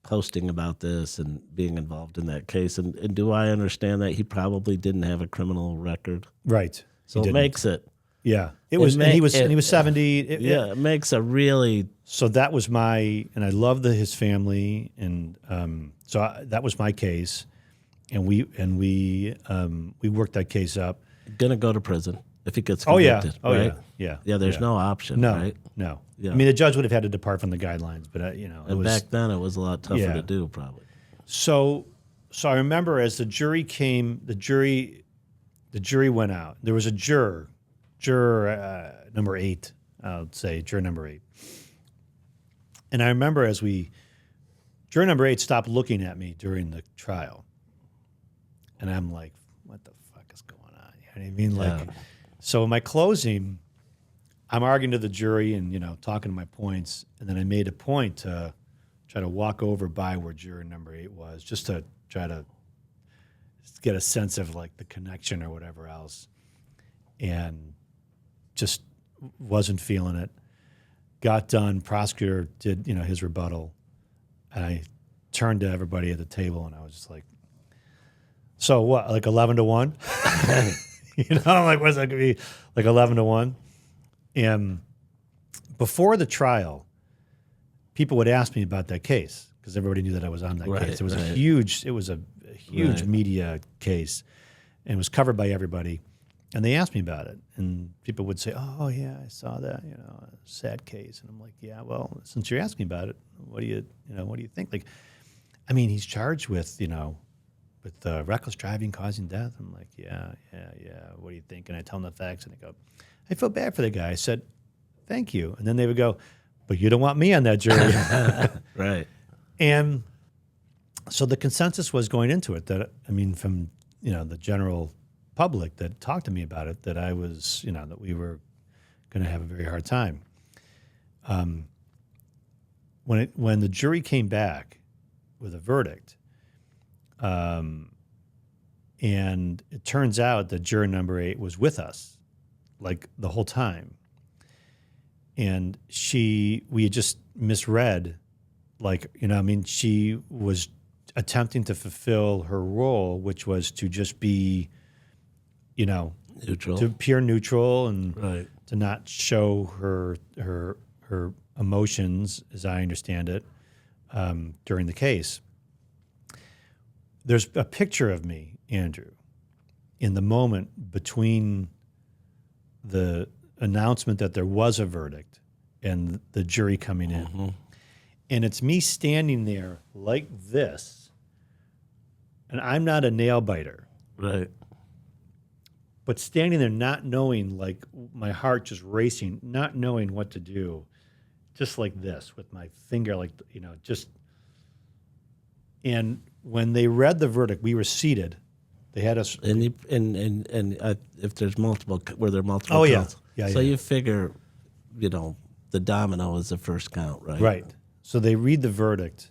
posting about this and being involved in that case. And do I understand that he probably didn't have a criminal record? Right. So He it didn't. makes it. Yeah. It was. And he was 70. It makes a really. So that was and I love his family, and that was my case, and we worked that case up. Gonna go to prison if he gets Oh yeah, convicted. oh right? yeah. Yeah, there's no option, no, right? no. Yeah. I mean, the judge would have had to depart from the guidelines, but it And was back then it was a lot tougher Yeah. to do, probably. so. So I remember as the jury came, the jury went out. There was a juror number 8. I'll say juror number 8. And I remember juror number 8 stopped looking at me during the trial. And I'm like, what the fuck is going on? You know what I mean? Like, so in my closing, I'm arguing to the jury and, talking to my points. And then I made a point to try to walk over by where juror number 8 was, just to try to get a sense of like the connection or whatever else. And just wasn't feeling it. Got done. Prosecutor did, his rebuttal. And I turned to everybody at the table and I was just like, so what, like 11-1? Like, what's that going to be? Like 11-1? And before the trial, people would ask me about that case because everybody knew that I was on that case. It was a huge media case and it was covered by everybody. And they asked me about it, and people would say, "Oh yeah, I saw that. A sad case." And I'm like, "Yeah, well, since you're asking about it, what do you think?" Like, I mean, he's charged with reckless driving causing death. I'm like, "Yeah. What do you think?" And I tell them the facts, and they go, "I feel bad for the guy." I said, "Thank you." And then they would go, "But you don't want me on that jury." Right. And so the consensus was going into it from the general public that talked to me about it, that I was, that we were going to have a very hard time. When the jury came back with a verdict, and it turns out that juror number 8 was with us, like the whole time, and we had just misread, she was attempting to fulfill her role, which was to just be, Neutral. to pure neutral and Right. to not show her emotions, as I understand it, during the case. There's a picture of me, Andrew, in the moment between the announcement that there was a verdict and the jury coming in. Mm-hmm. And it's me standing there like this, and I'm not a nail biter. Right. But standing there not knowing, like my heart just racing, not knowing what to do, just like this with my finger, like, just. And when they read the verdict, we were seated. They had us. If there's multiple, were there multiple Oh, yeah. counts? Yeah, So yeah. you figure, the domino is the first count, right? Right. So they read the verdict.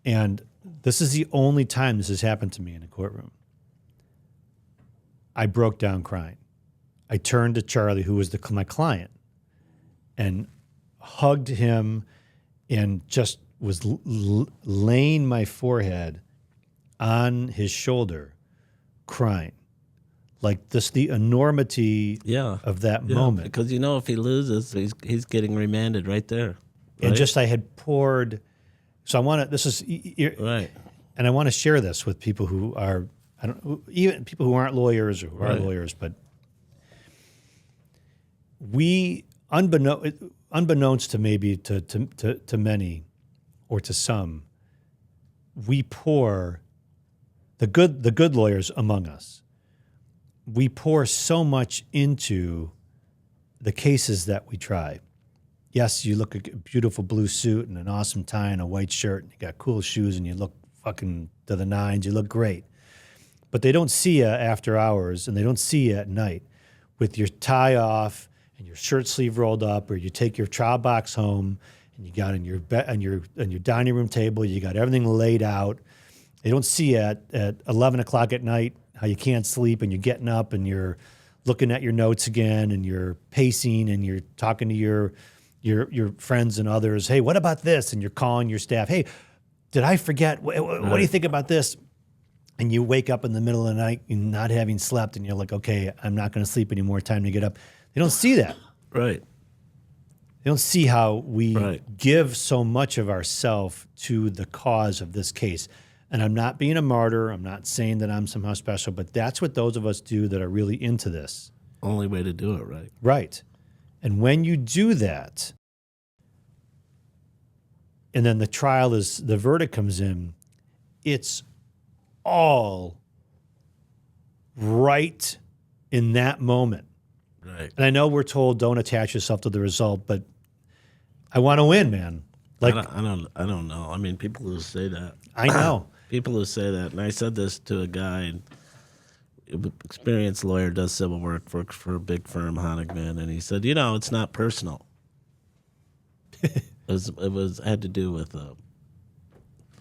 And this is the only time this has happened to me in a courtroom. I broke down crying. I turned to Charlie, who was my client, and hugged him and just was laying my forehead on his shoulder, crying. Like this, the enormity of that moment. Because if he loses, he's getting remanded right there. Right? And just I had poured. So I want to. Right. And I want to share this with people who are, even people who aren't lawyers or who are lawyers, but we, unbeknownst to maybe to many or to some, we pour the good lawyers among us. We pour so much into the cases that we try. Yes, you look a beautiful blue suit and an awesome tie and a white shirt, and you got cool shoes, and you look fucking to the nines. You look great. But they don't see you after hours, and they don't see you at night with your tie off and your shirt sleeve rolled up, or you take your trial box home and you got in your bed on your dining room table, you got everything laid out. They don't see you at 11 o'clock at night, how you can't sleep and you're getting up and you're looking at your notes again and you're pacing and you're talking to your friends and others. Hey, what about this? And you're calling your staff. Hey, did I forget? What do you think about this? And you wake up in the middle of the night not having slept, and you're like, okay, I'm not going to sleep anymore. Time to get up. They don't see that. Right. They don't see how we give so much of ourselves to the cause of this case. And I'm not being a martyr. I'm not saying that I'm somehow special, but that's what those of us do that are really into this. Only way to do it, right? Right. And when you do that, and then the verdict comes in, it's all right in that moment. Right. And I know we're told don't attach yourself to the result, but I want to win, man. Like I don't know. I mean, people who say that. I know. People who say that, and I said this to a guy, experienced lawyer, does civil work, works for a big firm, Honigman, and he said, it's not personal. It had to do with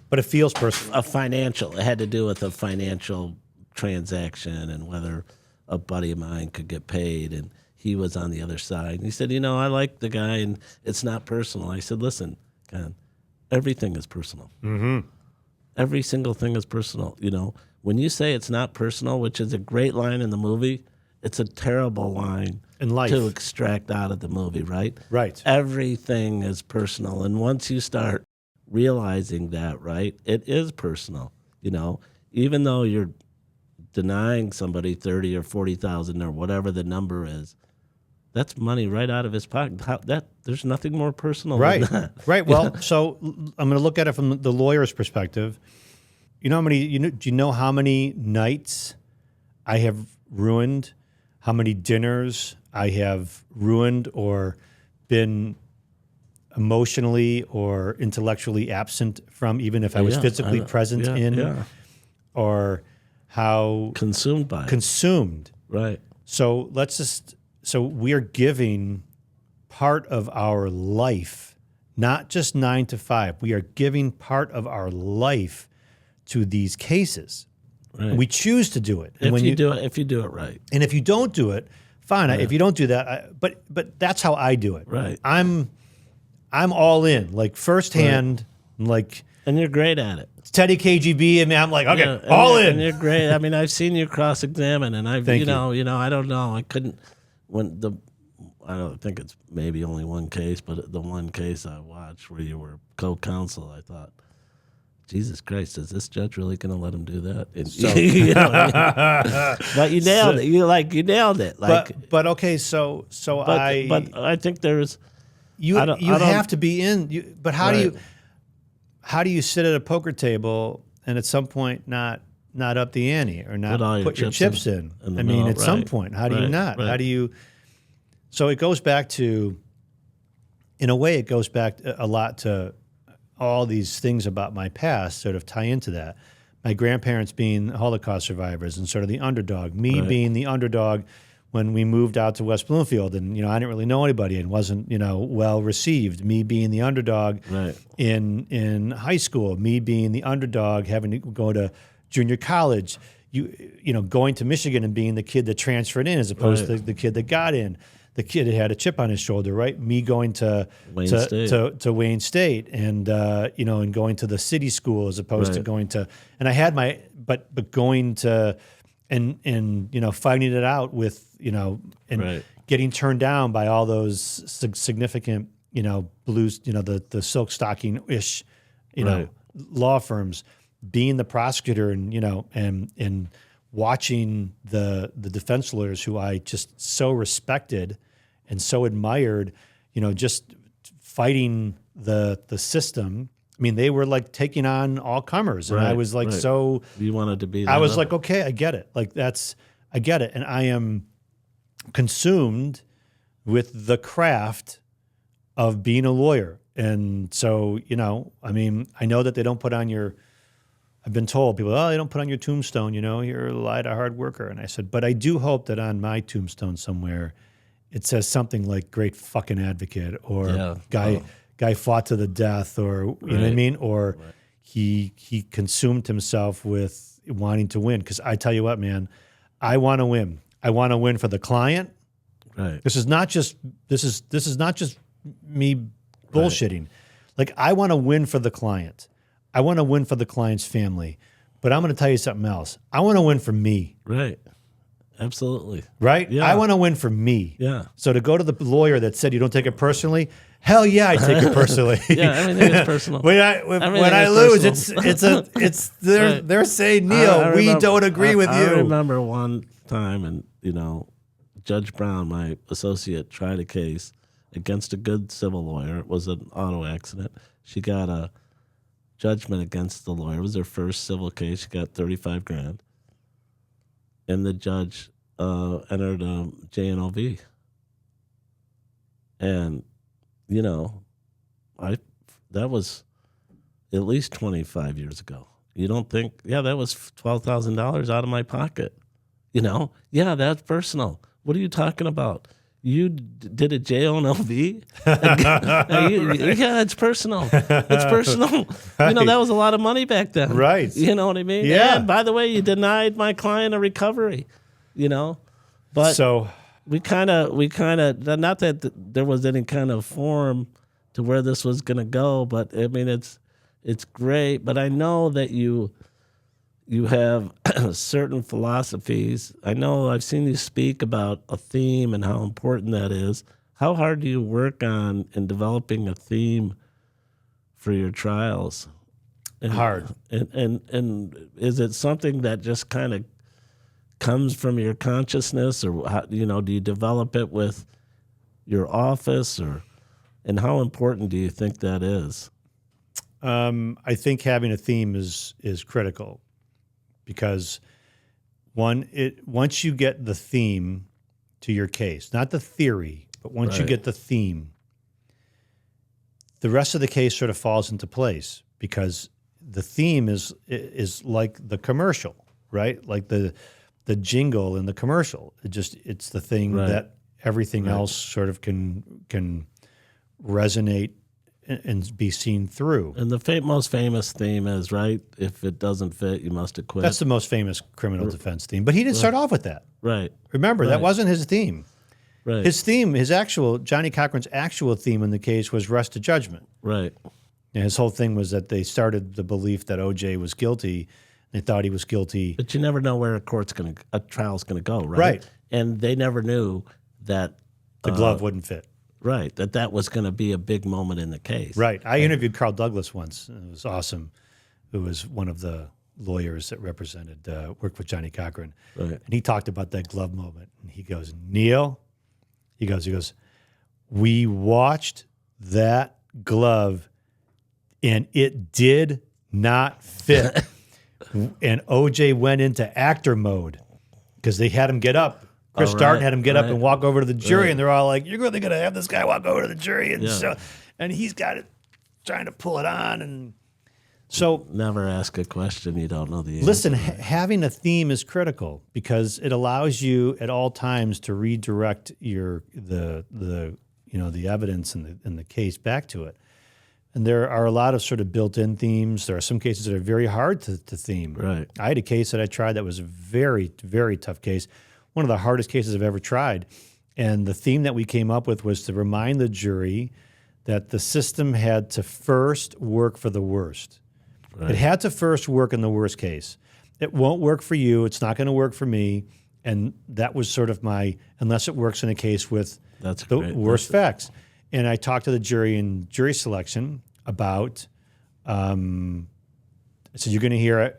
but it feels personal. It had to do with a financial transaction and whether a buddy of mine could get paid, and he was on the other side. And he said, I like the guy, and it's not personal. I said, listen, Ken, everything is personal. Mm-hmm. Every single thing is personal. When you say it's not personal, which is a great line in the movie, it's a terrible line in life to extract out of the movie, right? Right. Everything is personal. And once you start realizing that, right, it is personal. Even though you're denying somebody 30 or 40,000 or whatever the number is, that's money right out of his pocket. There's nothing more personal than that. Right. Well, so I'm going to look at it from the lawyer's perspective. Do you know how many nights I have ruined? How many dinners I have ruined or been emotionally or intellectually absent from, even if I was physically present in, or how consumed by consumed. Right. So so we are giving part of our life, not just 9 to 5. We are giving part of our life to these cases. Right. We choose to do it. And if you do it right. And if you don't do it, fine. If you don't do that, but that's how I do it. Right. I'm all in, like firsthand, like. And you're great at it. Teddy KGB, and I'm like, okay, and all in. And you're great. I mean, I've seen you cross-examine, and I've, Thank you. I don't know. I couldn't, I don't think it's maybe only one case, but the one case I watched where you were co-counsel, I thought, Jesus Christ, is this judge really going to let him do that? And, but you nailed it. You nailed it. But okay, so but I think there's you have to be in. But how do you sit at a poker table and at some point not not up the ante or not Put your chips in. in the I mean, middle, at some right, point, how do you not? right. How do you? So it goes back to, in a way, it goes back a lot to all these things about my past sort of tie into that. My grandparents being Holocaust survivors and sort of the underdog, me Right. being the underdog when we moved out to West Bloomfield, and I didn't really know anybody and wasn't well received. Me being the underdog Right. in high school, me being the underdog having to go to junior college, going to Michigan and being the kid that transferred in as opposed Right. to the kid that got in. The kid that had a chip on his shoulder, right? Me going to Wayne State. to Wayne State, and and going to the city school as opposed to Right. going to. And I had my, but going to, and fighting it out with and Right. getting turned down by all those significant blues, the silk stocking ish, Right. law firms, being the prosecutor, and and watching the defense lawyers who I just so respected and so admired, just fighting the system. I mean, they were like taking on all comers, and I Right, was like, right. so You wanted to be. I was that like, other. okay, I get it. Like I get it, and I am consumed with the craft of being a lawyer. And so, I mean, I know that they don't put on your. I've been told people, they don't put on your tombstone, you're a light, a hard worker. And I said, but I do hope that on my tombstone somewhere, it says something like great fucking advocate, or Yeah. guy fought to the death, or you know what I Right. mean? Or he consumed himself with wanting to win. Because I tell you what, man, I want to win. I want to win for the client. Right. This is not just me bullshitting. Like, I want to win for the client. I want to win for the client's family. But I'm going to tell you something else. I want to win for me, Right. Absolutely. right? Yeah. I want to win for me. Yeah. So to go to the lawyer that said you don't take it personally, hell yeah, I take it personally. Yeah. Everything is personal. when I lose, personal. they're saying, Neil, I we remember- don't agree with I you. remember one time, and Judge Brown, my associate, tried a case against a good civil lawyer. It was an auto accident. She got a judgment against the lawyer. It was her first civil case. She got $35,000, and the judge entered JNOV. And that was at least 25 years ago. You don't think? Yeah, that was $12,000 out of my pocket. Yeah, that's personal. What are you talking about? You did a JNOV? Yeah, it's personal. It's personal. That was a lot of money back then. Right. You know what I mean? Yeah. And by the way, you denied my client a recovery. But So we kind of, not that there was any kind of form to where this was going to go, but I mean, it's great. But I know that you have certain philosophies. I know I've seen you speak about a theme and how important that is. How hard do you work on in developing a theme for your trials? hard. And is it something that just kind of comes from your consciousness, or how, do you develop it with your office, and how important do you think that is? I think having a theme is critical, because once you get the theme to your case, not the theory, but once you Right. get the theme, the rest of the case sort of falls into place, because the theme is like the commercial, right? Like the jingle in the commercial. It's the thing Right. that everything Right. else sort of can resonate and be seen through. And the most famous theme is, right, if it doesn't fit, you must acquit. That's the most famous criminal defense theme. But he didn't start off with that. right, Remember, that Right. wasn't his theme. right, His theme, Johnny Cochran's actual theme in the case was rush to judgment. right, And his whole thing was that they started the belief that OJ was guilty. They thought he was guilty. but you never know where a trial's going to go, right? Right. And they never knew that, The glove wouldn't fit. right, that was going to be a big moment in the case. Right. I interviewed Carl Douglas once. It was awesome. Who was one of the lawyers that represented, worked with Johnny Cochran. Right. And he talked about that glove moment. And he goes, Neil, he goes, we watched that glove and it did not fit. and OJ went into actor mode because they had him get up. Chris Darden had him get up and walk over to the jury, and they're all like, "You're really gonna have this guy walk over to the jury?" And he's got it, trying to pull it on, and so never ask a question you don't know the answer. Listen, having a theme is critical because it allows you at all times to redirect the evidence and the case back to it. And there are a lot of sort of built-in themes. There are some cases that are very hard to theme. Right. I had a case that I tried that was a very, very tough case, one of the hardest cases I've ever tried. And the theme that we came up with was to remind the jury that the system had to first work for the worst. Right. It had to first work in the worst case. It won't work for you. It's not going to work for me. And that was sort of unless it works in a case with the worst facts. And I talked to the jury in jury selection about, I said, you're going to hear,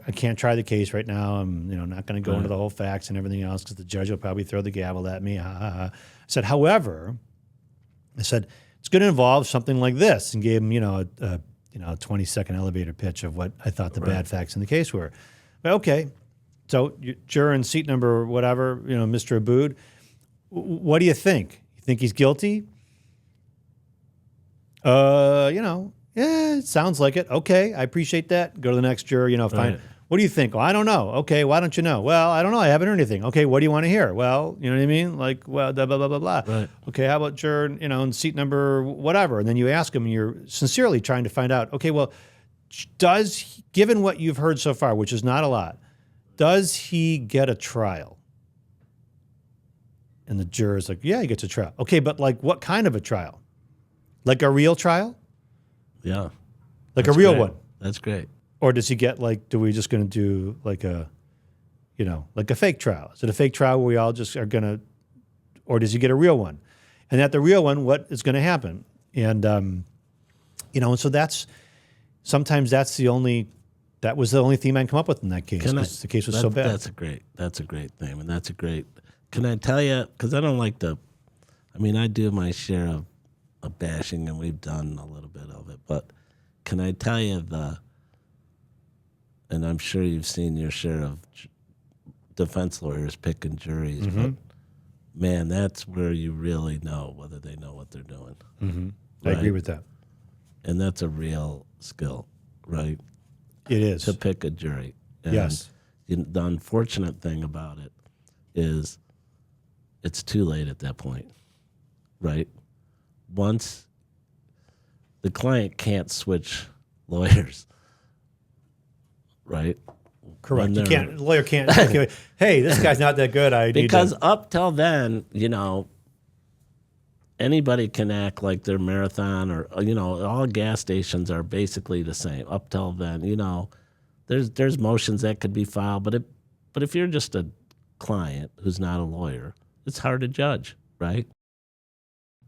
I can't try the case right now. I'm not going to go into the whole facts and everything else because the judge will probably throw the gavel at me. Ha, ha, ha. I said, however, it's going to involve something like this, and gave him, a 20-second elevator pitch of what I thought the bad facts in the case were. But okay, so juror in seat number whatever, Mr. Abood, what do you think? You think he's guilty? Yeah, it sounds like it. Okay, I appreciate that. Go to the next juror, fine. Right. What do you think? Well, I don't know. Okay, why don't you know? Well, I don't know. I haven't heard anything. Okay, what do you want to hear? Well, you know what I mean? Like, well, blah, blah, blah, blah, blah. Right. Okay, how about juror, in seat number whatever? And then you ask him, and you're sincerely trying to find out, okay, well, given what you've heard so far, which is not a lot, does he get a trial? And the juror's like, yeah, he gets a trial. Okay, but like what kind of a trial? Like a real trial? Yeah. Like a real one? That's great. Or does he get do we just going to do like a fake trial? Is it a fake trial where we all just are going to, or does he get a real one? And at the real one, what is going to happen? And, and so sometimes that was the only theme I can come up with in that case because the case was so bad. That's a great theme. And that's a great, can I tell you, because I don't like I do my share of bashing, and we've done a little bit of it, but can I tell you and I'm sure you've seen your share of defense lawyers picking juries, but man, that's where you really know whether they know what they're doing. Mm-hmm. Right? I agree with that. And that's a real skill, right? It is. To pick a jury. And yes. The unfortunate thing about it is it's too late at that point, right? Once the client can't switch lawyers, right? Correct. The lawyer can't. Hey, this guy's not that good. Because up till then, anybody can act like they're Marathon or all gas stations are basically the same. Up till then, there's motions that could be filed, but if you're just a client who's not a lawyer, it's hard to judge, right?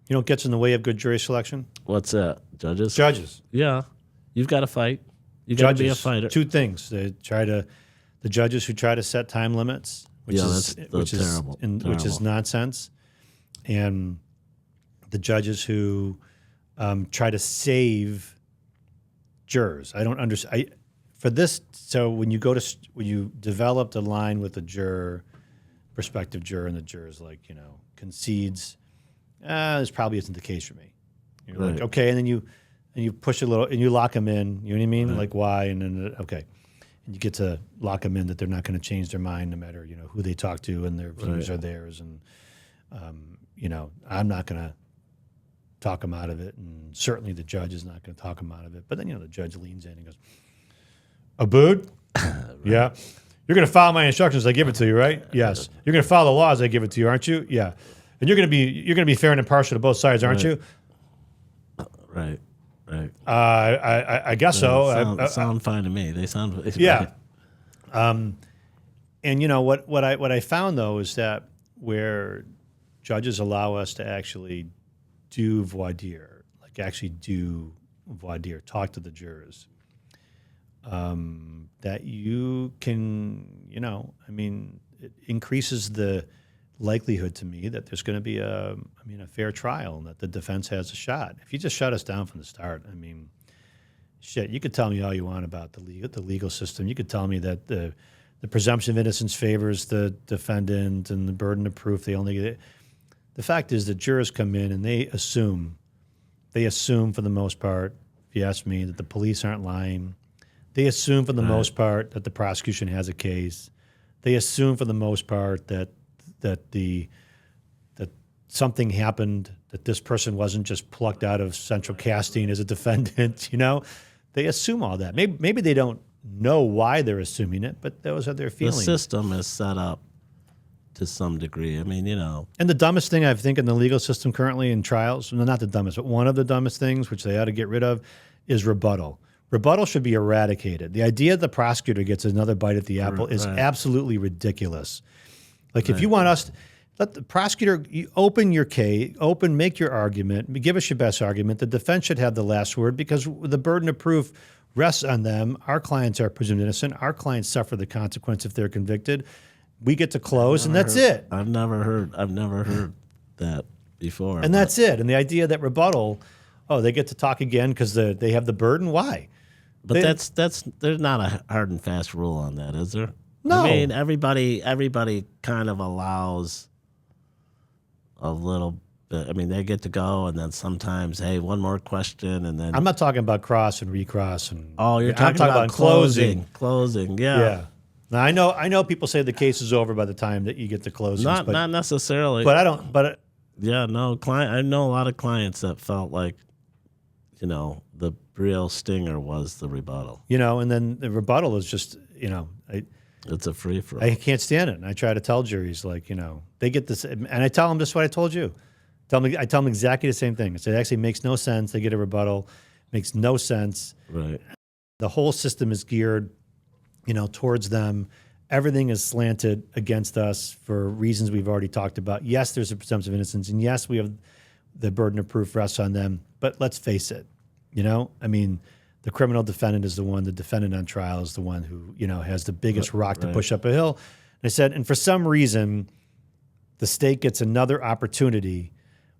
You know what gets in the way of good jury selection? What's that? Judges? Judges. Yeah. You've got to fight. You've got to be a fighter. Two things. The judges who try to set time limits, which is nonsense, and the judges who try to save jurors. I don't understand. For this, so when you developed a line with a prospective juror, and the juror's concedes, this probably isn't the case for me. You're like, okay, and then you push a little and you lock them in. You know what I mean? Right. Like why? And then okay, and you get to lock them in that they're not going to change their mind no matter who they talk to, and their views are theirs. And I'm not going to talk them out of it, and certainly the judge is not going to talk them out of it. But then the judge leans in and goes, "Abood, yeah, you're going to follow my instructions. I give it to you, right? Yes. You're going to follow the laws I give it to you, aren't you? Yeah. And you're going to be fair and impartial to both sides, aren't you? Right. Right. I guess so. Sound fine to me. They sound yeah. Right. And what I found though is that where judges allow us to actually do voir dire, talk to the jurors, that you can, it increases the likelihood to me that there's going to be a fair trial and that the defense has a shot. If you just shut us down from the start, shit, you could tell me all you want about the legal system. You could tell me that the presumption of innocence favors the defendant and the burden of proof. The fact is that jurors come in and they assume for the most part, if you ask me, that the police aren't lying. They assume for the most part that the prosecution has a case. They assume for the most part that something happened, that this person wasn't just plucked out of central casting as a defendant, They assume all that. Maybe they don't know why they're assuming it, but those are their feelings. The system is set up to some degree. I mean, And the dumbest thing I think in the legal system currently in trials, no, not the dumbest, but one of the dumbest things, which they ought to get rid of, is rebuttal. Rebuttal should be eradicated. The idea the prosecutor gets another bite at the apple is absolutely ridiculous. Like if you want us, let the prosecutor open your case, make your argument, give us your best argument. The defense should have the last word because the burden of proof rests on them. Our clients are presumed innocent. Our clients suffer the consequence if they're convicted. We get to close, and that's it. I've never heard that before. And that's it. And the idea that rebuttal, they get to talk again because they have the burden. Why? But there's not a hard and fast rule on that, is there? No. I mean, everybody kind of allows a little bit. I mean, they get to go, and then sometimes, hey, one more question, and then I'm not talking about cross and recross and. Oh, you're talking about closing. Closing, yeah. Yeah. Now I know people say the case is over by the time that you get to closing. Not necessarily. But I don't. But yeah, no. I know a lot of clients that felt like, the real stinger was the rebuttal. And then the rebuttal is just, it's a free for all. I can't stand it. And I try to tell juries, they get this, and I tell them just what I told you. I tell them exactly the same thing. I say it actually makes no sense. They get a rebuttal, makes no sense. Right. The whole system is geared, towards them. Everything is slanted against us for reasons we've already talked about. Yes, there's a presumption of innocence, and yes, we have the burden of proof rests on them. But let's face it, I mean, the criminal defendant is the one. The defendant on trial is the one who, has the biggest rock to push up a hill. And I said, and for some reason, the state gets another opportunity.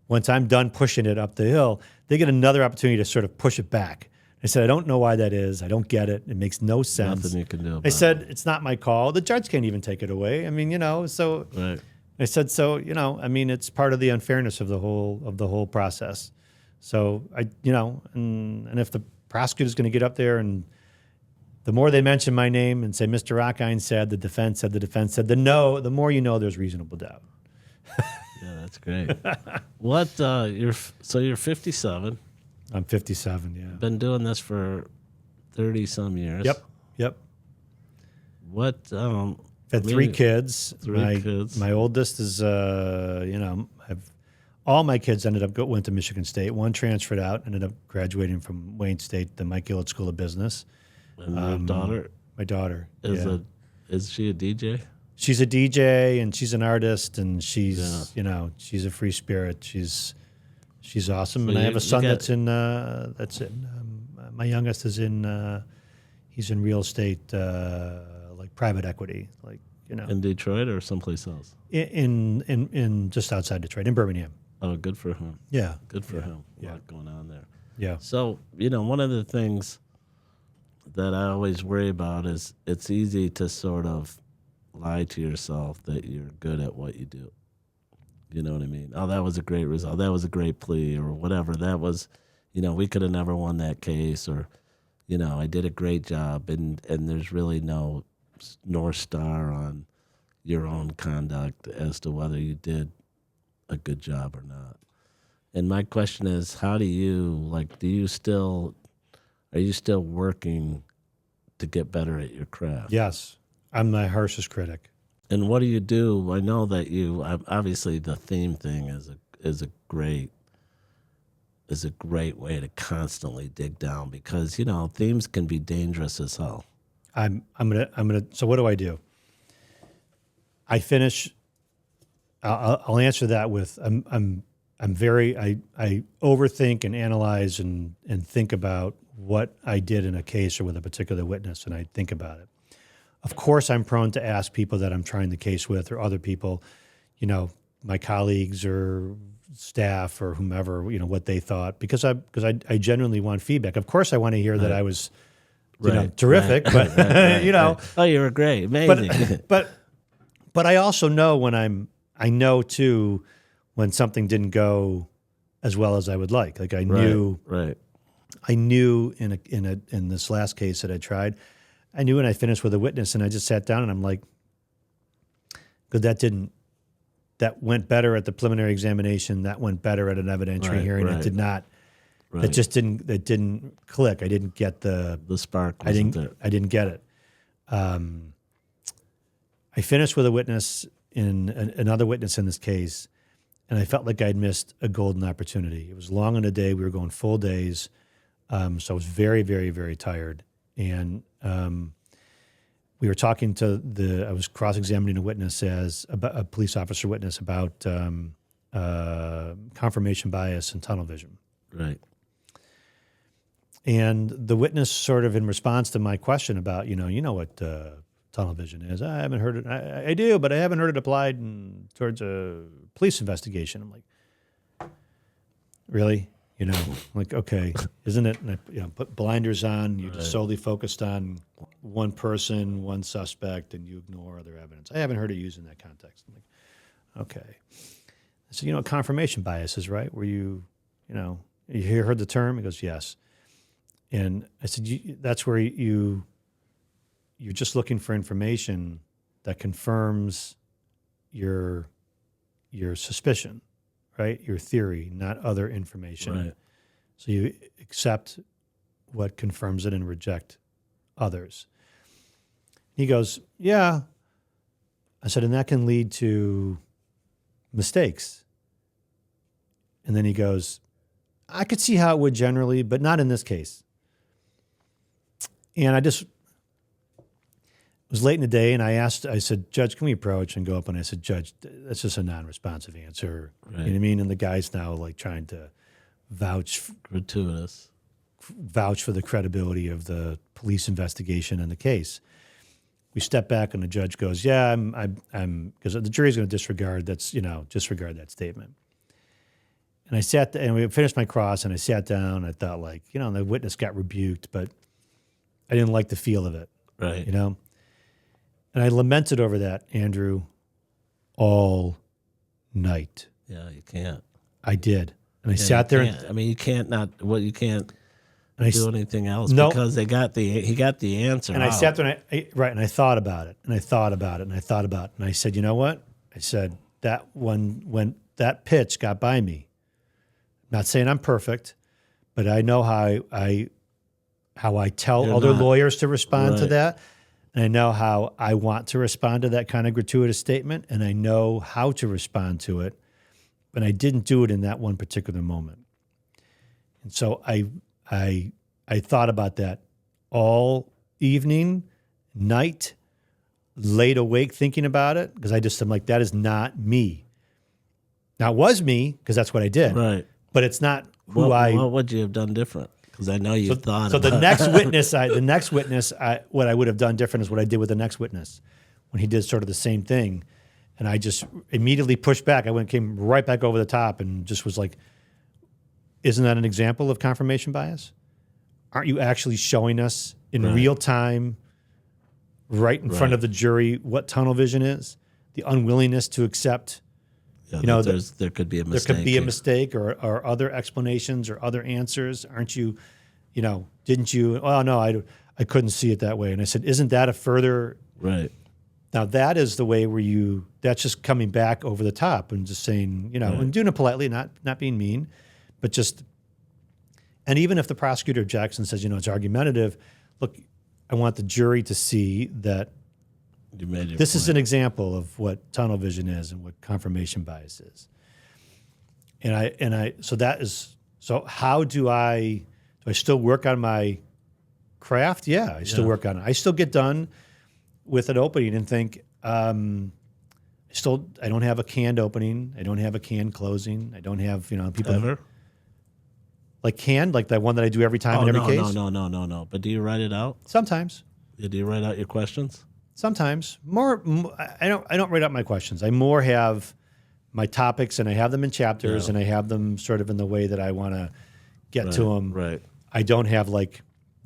Once I'm done pushing it up the hill, they get another opportunity to sort of push it back. I said, I don't know why that is. I don't get it. It makes no sense. Nothing you can do about I said, it's not my call. The judge can't even take it away. I mean, so Right. I said, I mean, it's part of the unfairness of the whole process. So and if the prosecutor's going to get up there and the more they mention my name and say, Mr. Rockind said, the defense said, the more there's reasonable doubt. Yeah, that's great. What, you're 57. I'm 57, yeah. Been doing this for 30 some years. Yep. What, Had three kids. Kids. My oldest is, all my kids went to Michigan State. One transferred out, ended up graduating from Wayne State, the Mike Gillett School of Business. And your daughter? My daughter. Is she a DJ? She's a DJ and she's an artist and she's, she's a free spirit. She's awesome. So and I have a son my youngest is he's in real estate, like private equity, In Detroit or someplace else? In just outside Detroit, in Birmingham. Oh, good for him. Yeah. Good for him. Yeah. A lot going on there. Yeah. So, one of the things that I always worry about is it's easy to sort of lie to yourself that you're good at what you do. You know what I mean? Oh, that was a great result. That was a great plea or whatever. That was, we could have never won that case or, I did a great job. And there's really no North Star on your own conduct as to whether you did a good job or not. And my question is, how do you, are you still working to get better at your craft? Yes. I'm my harshest critic. And what do you do? I know that you obviously the theme thing is a great way to constantly dig down because themes can be dangerous as hell. I'm gonna. So what do I do? I finish. I'll answer that with I'm very I overthink and analyze and think about what I did in a case or with a particular witness, and I think about it. Of course, I'm prone to ask people that I'm trying the case with or other people, my colleagues or staff or whomever, what they thought, because I genuinely want feedback. Of course, I want to hear that I was, terrific, but Oh, you were great, amazing. But I also know I know too when something didn't go as well as I would like. Like I knew, I knew in this last case that I tried, I knew when I finished with a witness and I just sat down and I'm like, because that went better at the preliminary examination. That went better at an evidentiary hearing. It did not. It just didn't. It didn't click. I didn't get the spark. I didn't get it. I finished with a witness another witness in this case, and I felt like I'd missed a golden opportunity. It was long in a day. We were going full days, so I was very, very, very tired. And we were talking I was cross-examining a witness a police officer witness about confirmation bias and tunnel vision. Right. And the witness sort of in response to my question about, what tunnel vision is, I haven't heard it. I do, but I haven't heard it applied towards a police investigation. I'm like, really? Like, okay, isn't it? And I put blinders on. You're just solely focused on one person, one suspect, and you ignore other evidence. I haven't heard it used in that context. I'm like, okay. So, confirmation bias is right, where you heard the term? He goes, yes. And I said, that's where you're just looking for information that confirms your suspicion, right? Your theory, not other information. Right. So you accept what confirms it and reject others. He goes, yeah. I said, and that can lead to mistakes. And then he goes, I could see how it would generally, but not in this case. And it was late in the day, and I said, Judge, can we approach and go up? And I said, Judge, that's just a non-responsive answer. Right. You know what I mean? And the guy's now like trying to vouch for the credibility of the police investigation and the case. We step back, and the judge goes, yeah, I'm because the jury's going to disregard that statement. And I sat and we finished my cross, and I sat down. I thought, like, the witness got rebuked, but I didn't like the feel of it. Right. And I lamented over that, Andrew, all night. Yeah, you can't. I did. And I sat there. You can't do anything else because he got the answer. And I sat there and I thought about it. And I thought about it. And I thought about it. And I said, you know what? I said, that when that pitch got by me, not saying I'm perfect, but I know how I tell other lawyers to respond to that. And I know how I want to respond to that kind of gratuitous statement. And I know how to respond to it. But I didn't do it in that one particular moment. And so I thought about that all evening, night, laid awake thinking about it, because I'm like, that is not me. Now, it was me, because that's what I did. Right. But it's not What would you have done different? Because I know you thought. So the next witness, what I would have done different is what I did with the next witness, when he did sort of the same thing, and I just immediately pushed back. Came right back over the top, and just was like, "Isn't that an example of confirmation bias? Aren't you actually showing us in real time, right in front of the jury, what tunnel vision is? The unwillingness to accept." There could be a mistake. There could be a mistake or other explanations or other answers. Aren't you, didn't you? Oh, no, I couldn't see it that way. And I said, isn't that a further? Right. Now, that is the way where that's just coming back over the top and just saying, and doing it politely, not being mean, but just, and even if the prosecutor objects and says, it's argumentative, look, I want the jury to see that this is an example of what tunnel vision is and what confirmation bias is. So how do I still work on my craft? Yeah, I still work on it. I still get done with an opening and think, I don't have a canned opening. I don't have a canned closing. I don't have, people ever like canned, like that one that I do every time in every case. No. But do you write it out? Sometimes. Yeah, do you write out your questions? Sometimes. More, I don't write out my questions. I more have my topics, and I have them in chapters, and I have them sort of in the way that I want to get to them. Right. I don't have like,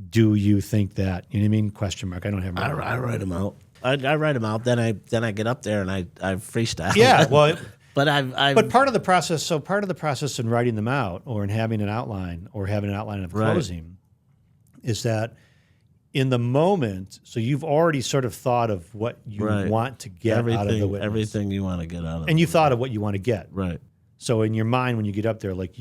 do you think that? You know what I mean? Question mark. I don't have. I write them out. I write them out. Then I get up there and I freestyle. Yeah. Well. But part of the process. So part of the process in writing them out, or in having an outline, or having an outline of closing, is that in the moment. So you've already sort of thought of what you want to get out of the witness. Everything you want to get out of. And you thought of what you want to get. Right. So in your mind, when you get up there, like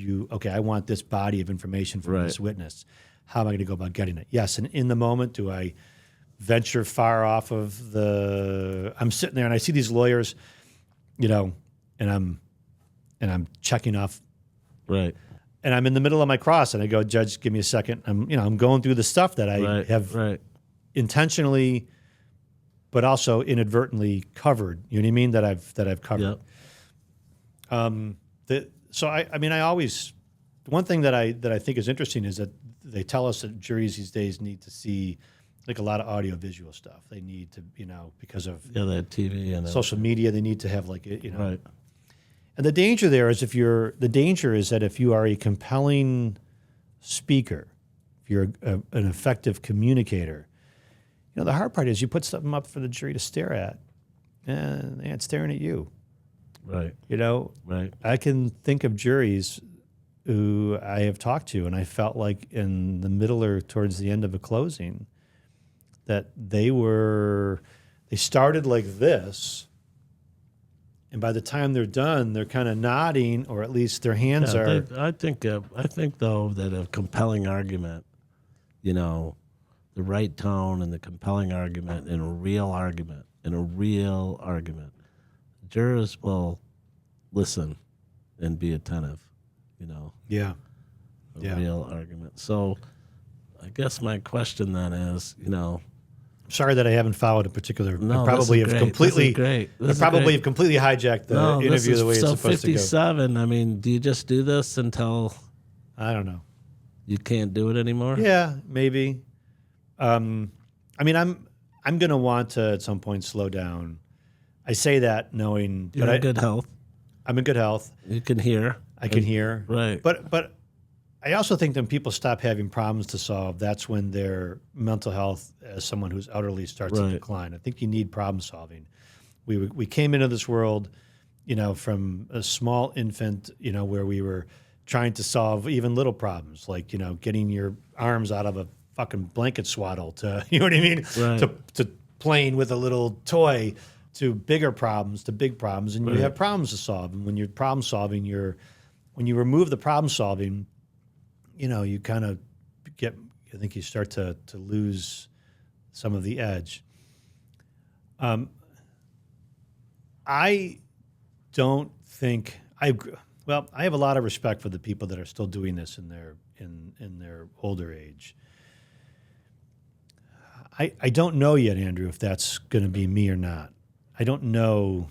I want this body of information from this witness. How am I going to go about getting it? Yes. And in the moment, do I venture far off of I'm sitting there and I see these lawyers, and I'm checking off. Right. And I'm in the middle of my cross and I go, Judge, give me a second. I'm going through the stuff that I have intentionally, but also inadvertently covered. You know what I mean? That I've covered. Yep. I always, one thing that I think is interesting is that they tell us that juries these days need to see like a lot of audio visual stuff. They need to, because of that TV and social media, they need to have like, Right. And the danger there is that if you are a compelling speaker, if you're an effective communicator, the hard part is you put something up for the jury to stare at, and they ain't staring at you. Right. Right. I can think of juries who I have talked to, and I felt like in the middle or towards the end of a closing that they started like this. And by the time they're done, they're kind of nodding, or at least their hands are. I think though that a compelling argument, the right tone and the compelling argument in a real argument, jurors will listen and be attentive. Yeah. Real argument. So, I guess my question then is, Sorry that I haven't followed a particular. No, I probably have completely. Have completely hijacked the interview the way it's supposed to go. 57. I mean, do you just do this until I don't know. You can't do it anymore? Yeah, maybe. I'm going to want to at some point slow down. I say that knowing You're in good health. I'm in good health. You can hear. I can hear. Right. But I also think that when people stop having problems to solve, that's when their mental health as someone who's elderly starts to decline. I think you need problem solving. We came into this world, from a small infant, where we were trying to solve even little problems, like, getting your arms out of a fucking blanket swaddle to, you know what I mean? Right. To playing with a little toy, to bigger problems, to big problems, and you have problems to solve. And when you're problem solving, when you remove the problem solving, you kind of I think you start to lose some of the edge. I don't think I have a lot of respect for the people that are still doing this in their older age. I don't know yet, Andrew, if that's going to be me or not. I don't know.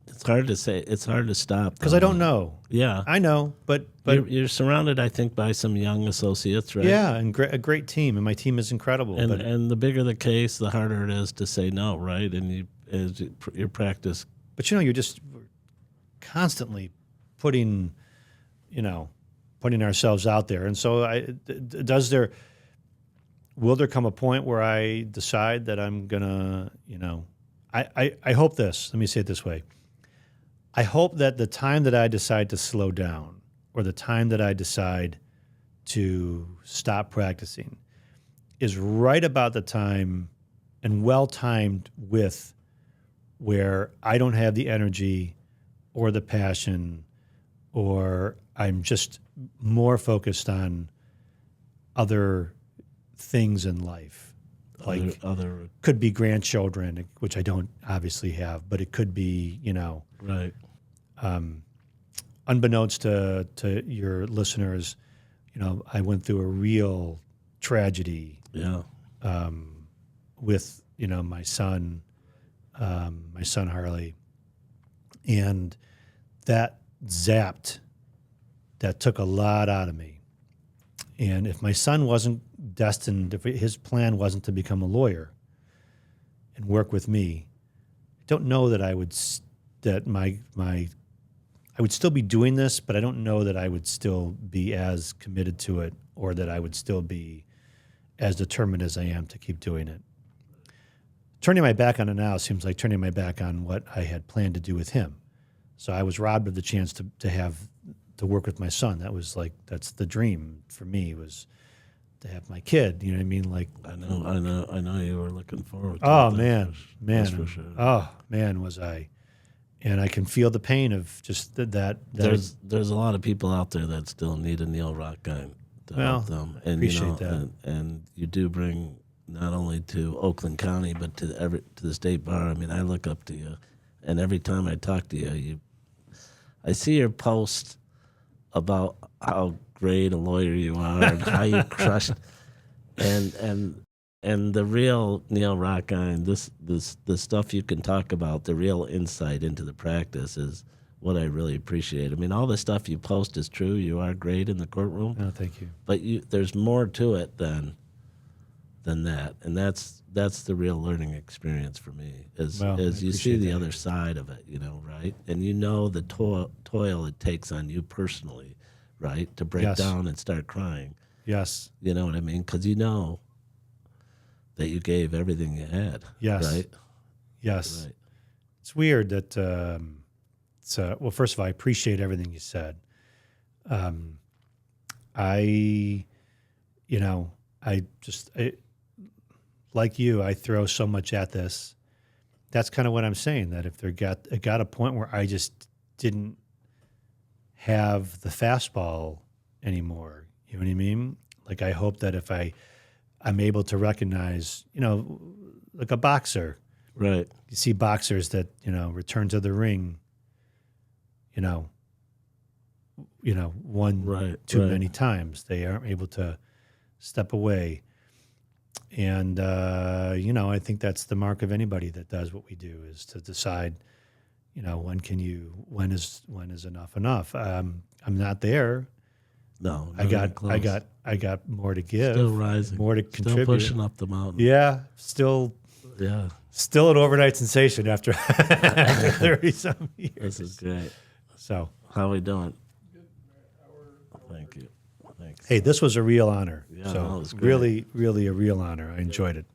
It's hard to say. It's hard to stop. Because I don't know. Yeah. I know, but you're surrounded, I think, by some young associates, right? Yeah, and a great team, and my team is incredible. And the bigger the case, the harder it is to say no, right? And your practice. But you're just constantly putting ourselves out there, and so will there come a point where I decide that I'm gonna, I hope this. Let me say it this way. I hope that the time that I decide to slow down, or the time that I decide to stop practicing, is right about the time and well-timed with where I don't have the energy or the passion, or I'm just more focused on other things in life. Like other could be grandchildren, which I don't obviously have, but it could be, right. Unbeknownst to your listeners, I went through a real tragedy. Yeah. With my son Harley, and that took a lot out of me. And if my son wasn't destined, if his plan wasn't to become a lawyer and work with me, I don't know that I would, that my I would still be doing this, but I don't know that I would still be as committed to it, or that I would still be as determined as I am to keep doing it. Turning my back on it now seems like turning my back on what I had planned to do with him. So I was robbed of the chance to work with my son. That's the dream for me, was to have my kid. You know what I mean? Like, I know you were looking forward to oh it. man, That's for sure. oh man, was I. And I can feel the pain of just that. There's a lot of people out there that still need a Neil Rockind to help them. And appreciate that. And you do bring not only to Oakland County but to the state bar. I mean, I look up to you, and every time I talk to you, I see your post about how great a lawyer you are and how you crushed, and the real Neil Rockind, the stuff you can talk about, the real insight into the practice is what I really appreciate. I mean, all the stuff you post is true. You are great in the courtroom. Oh, thank you. But there's more to it than that, and that's the real learning experience for me. Is you see the other side of it, right? And you know the toil it takes on you personally, right, to break down and start crying. Yes. You know what I mean? Because you know that you gave everything you had. Yes. Right? Yes. Right. It's weird that, well, first of all, I appreciate everything you said. Like you, I throw so much at this. That's kind of what I'm saying, that if it got a point where I just didn't have the fastball anymore, you know what I mean? Like, I hope that if I'm able to recognize, like a boxer. Right. You see boxers that, return to the ring, one too many times. They aren't able to step away. And, I think that's the mark of anybody that does what we do, is to decide, when is enough? I'm not there. No, I got more to give. Still rising. More to contribute. Still pushing up the mountain. Yeah. Still an overnight sensation after 30-some years. This is great. So, how are we doing? Thank you. Thanks. Hey, this was a real honor. Yeah, so no, it was great. really, really a real honor. I enjoyed it.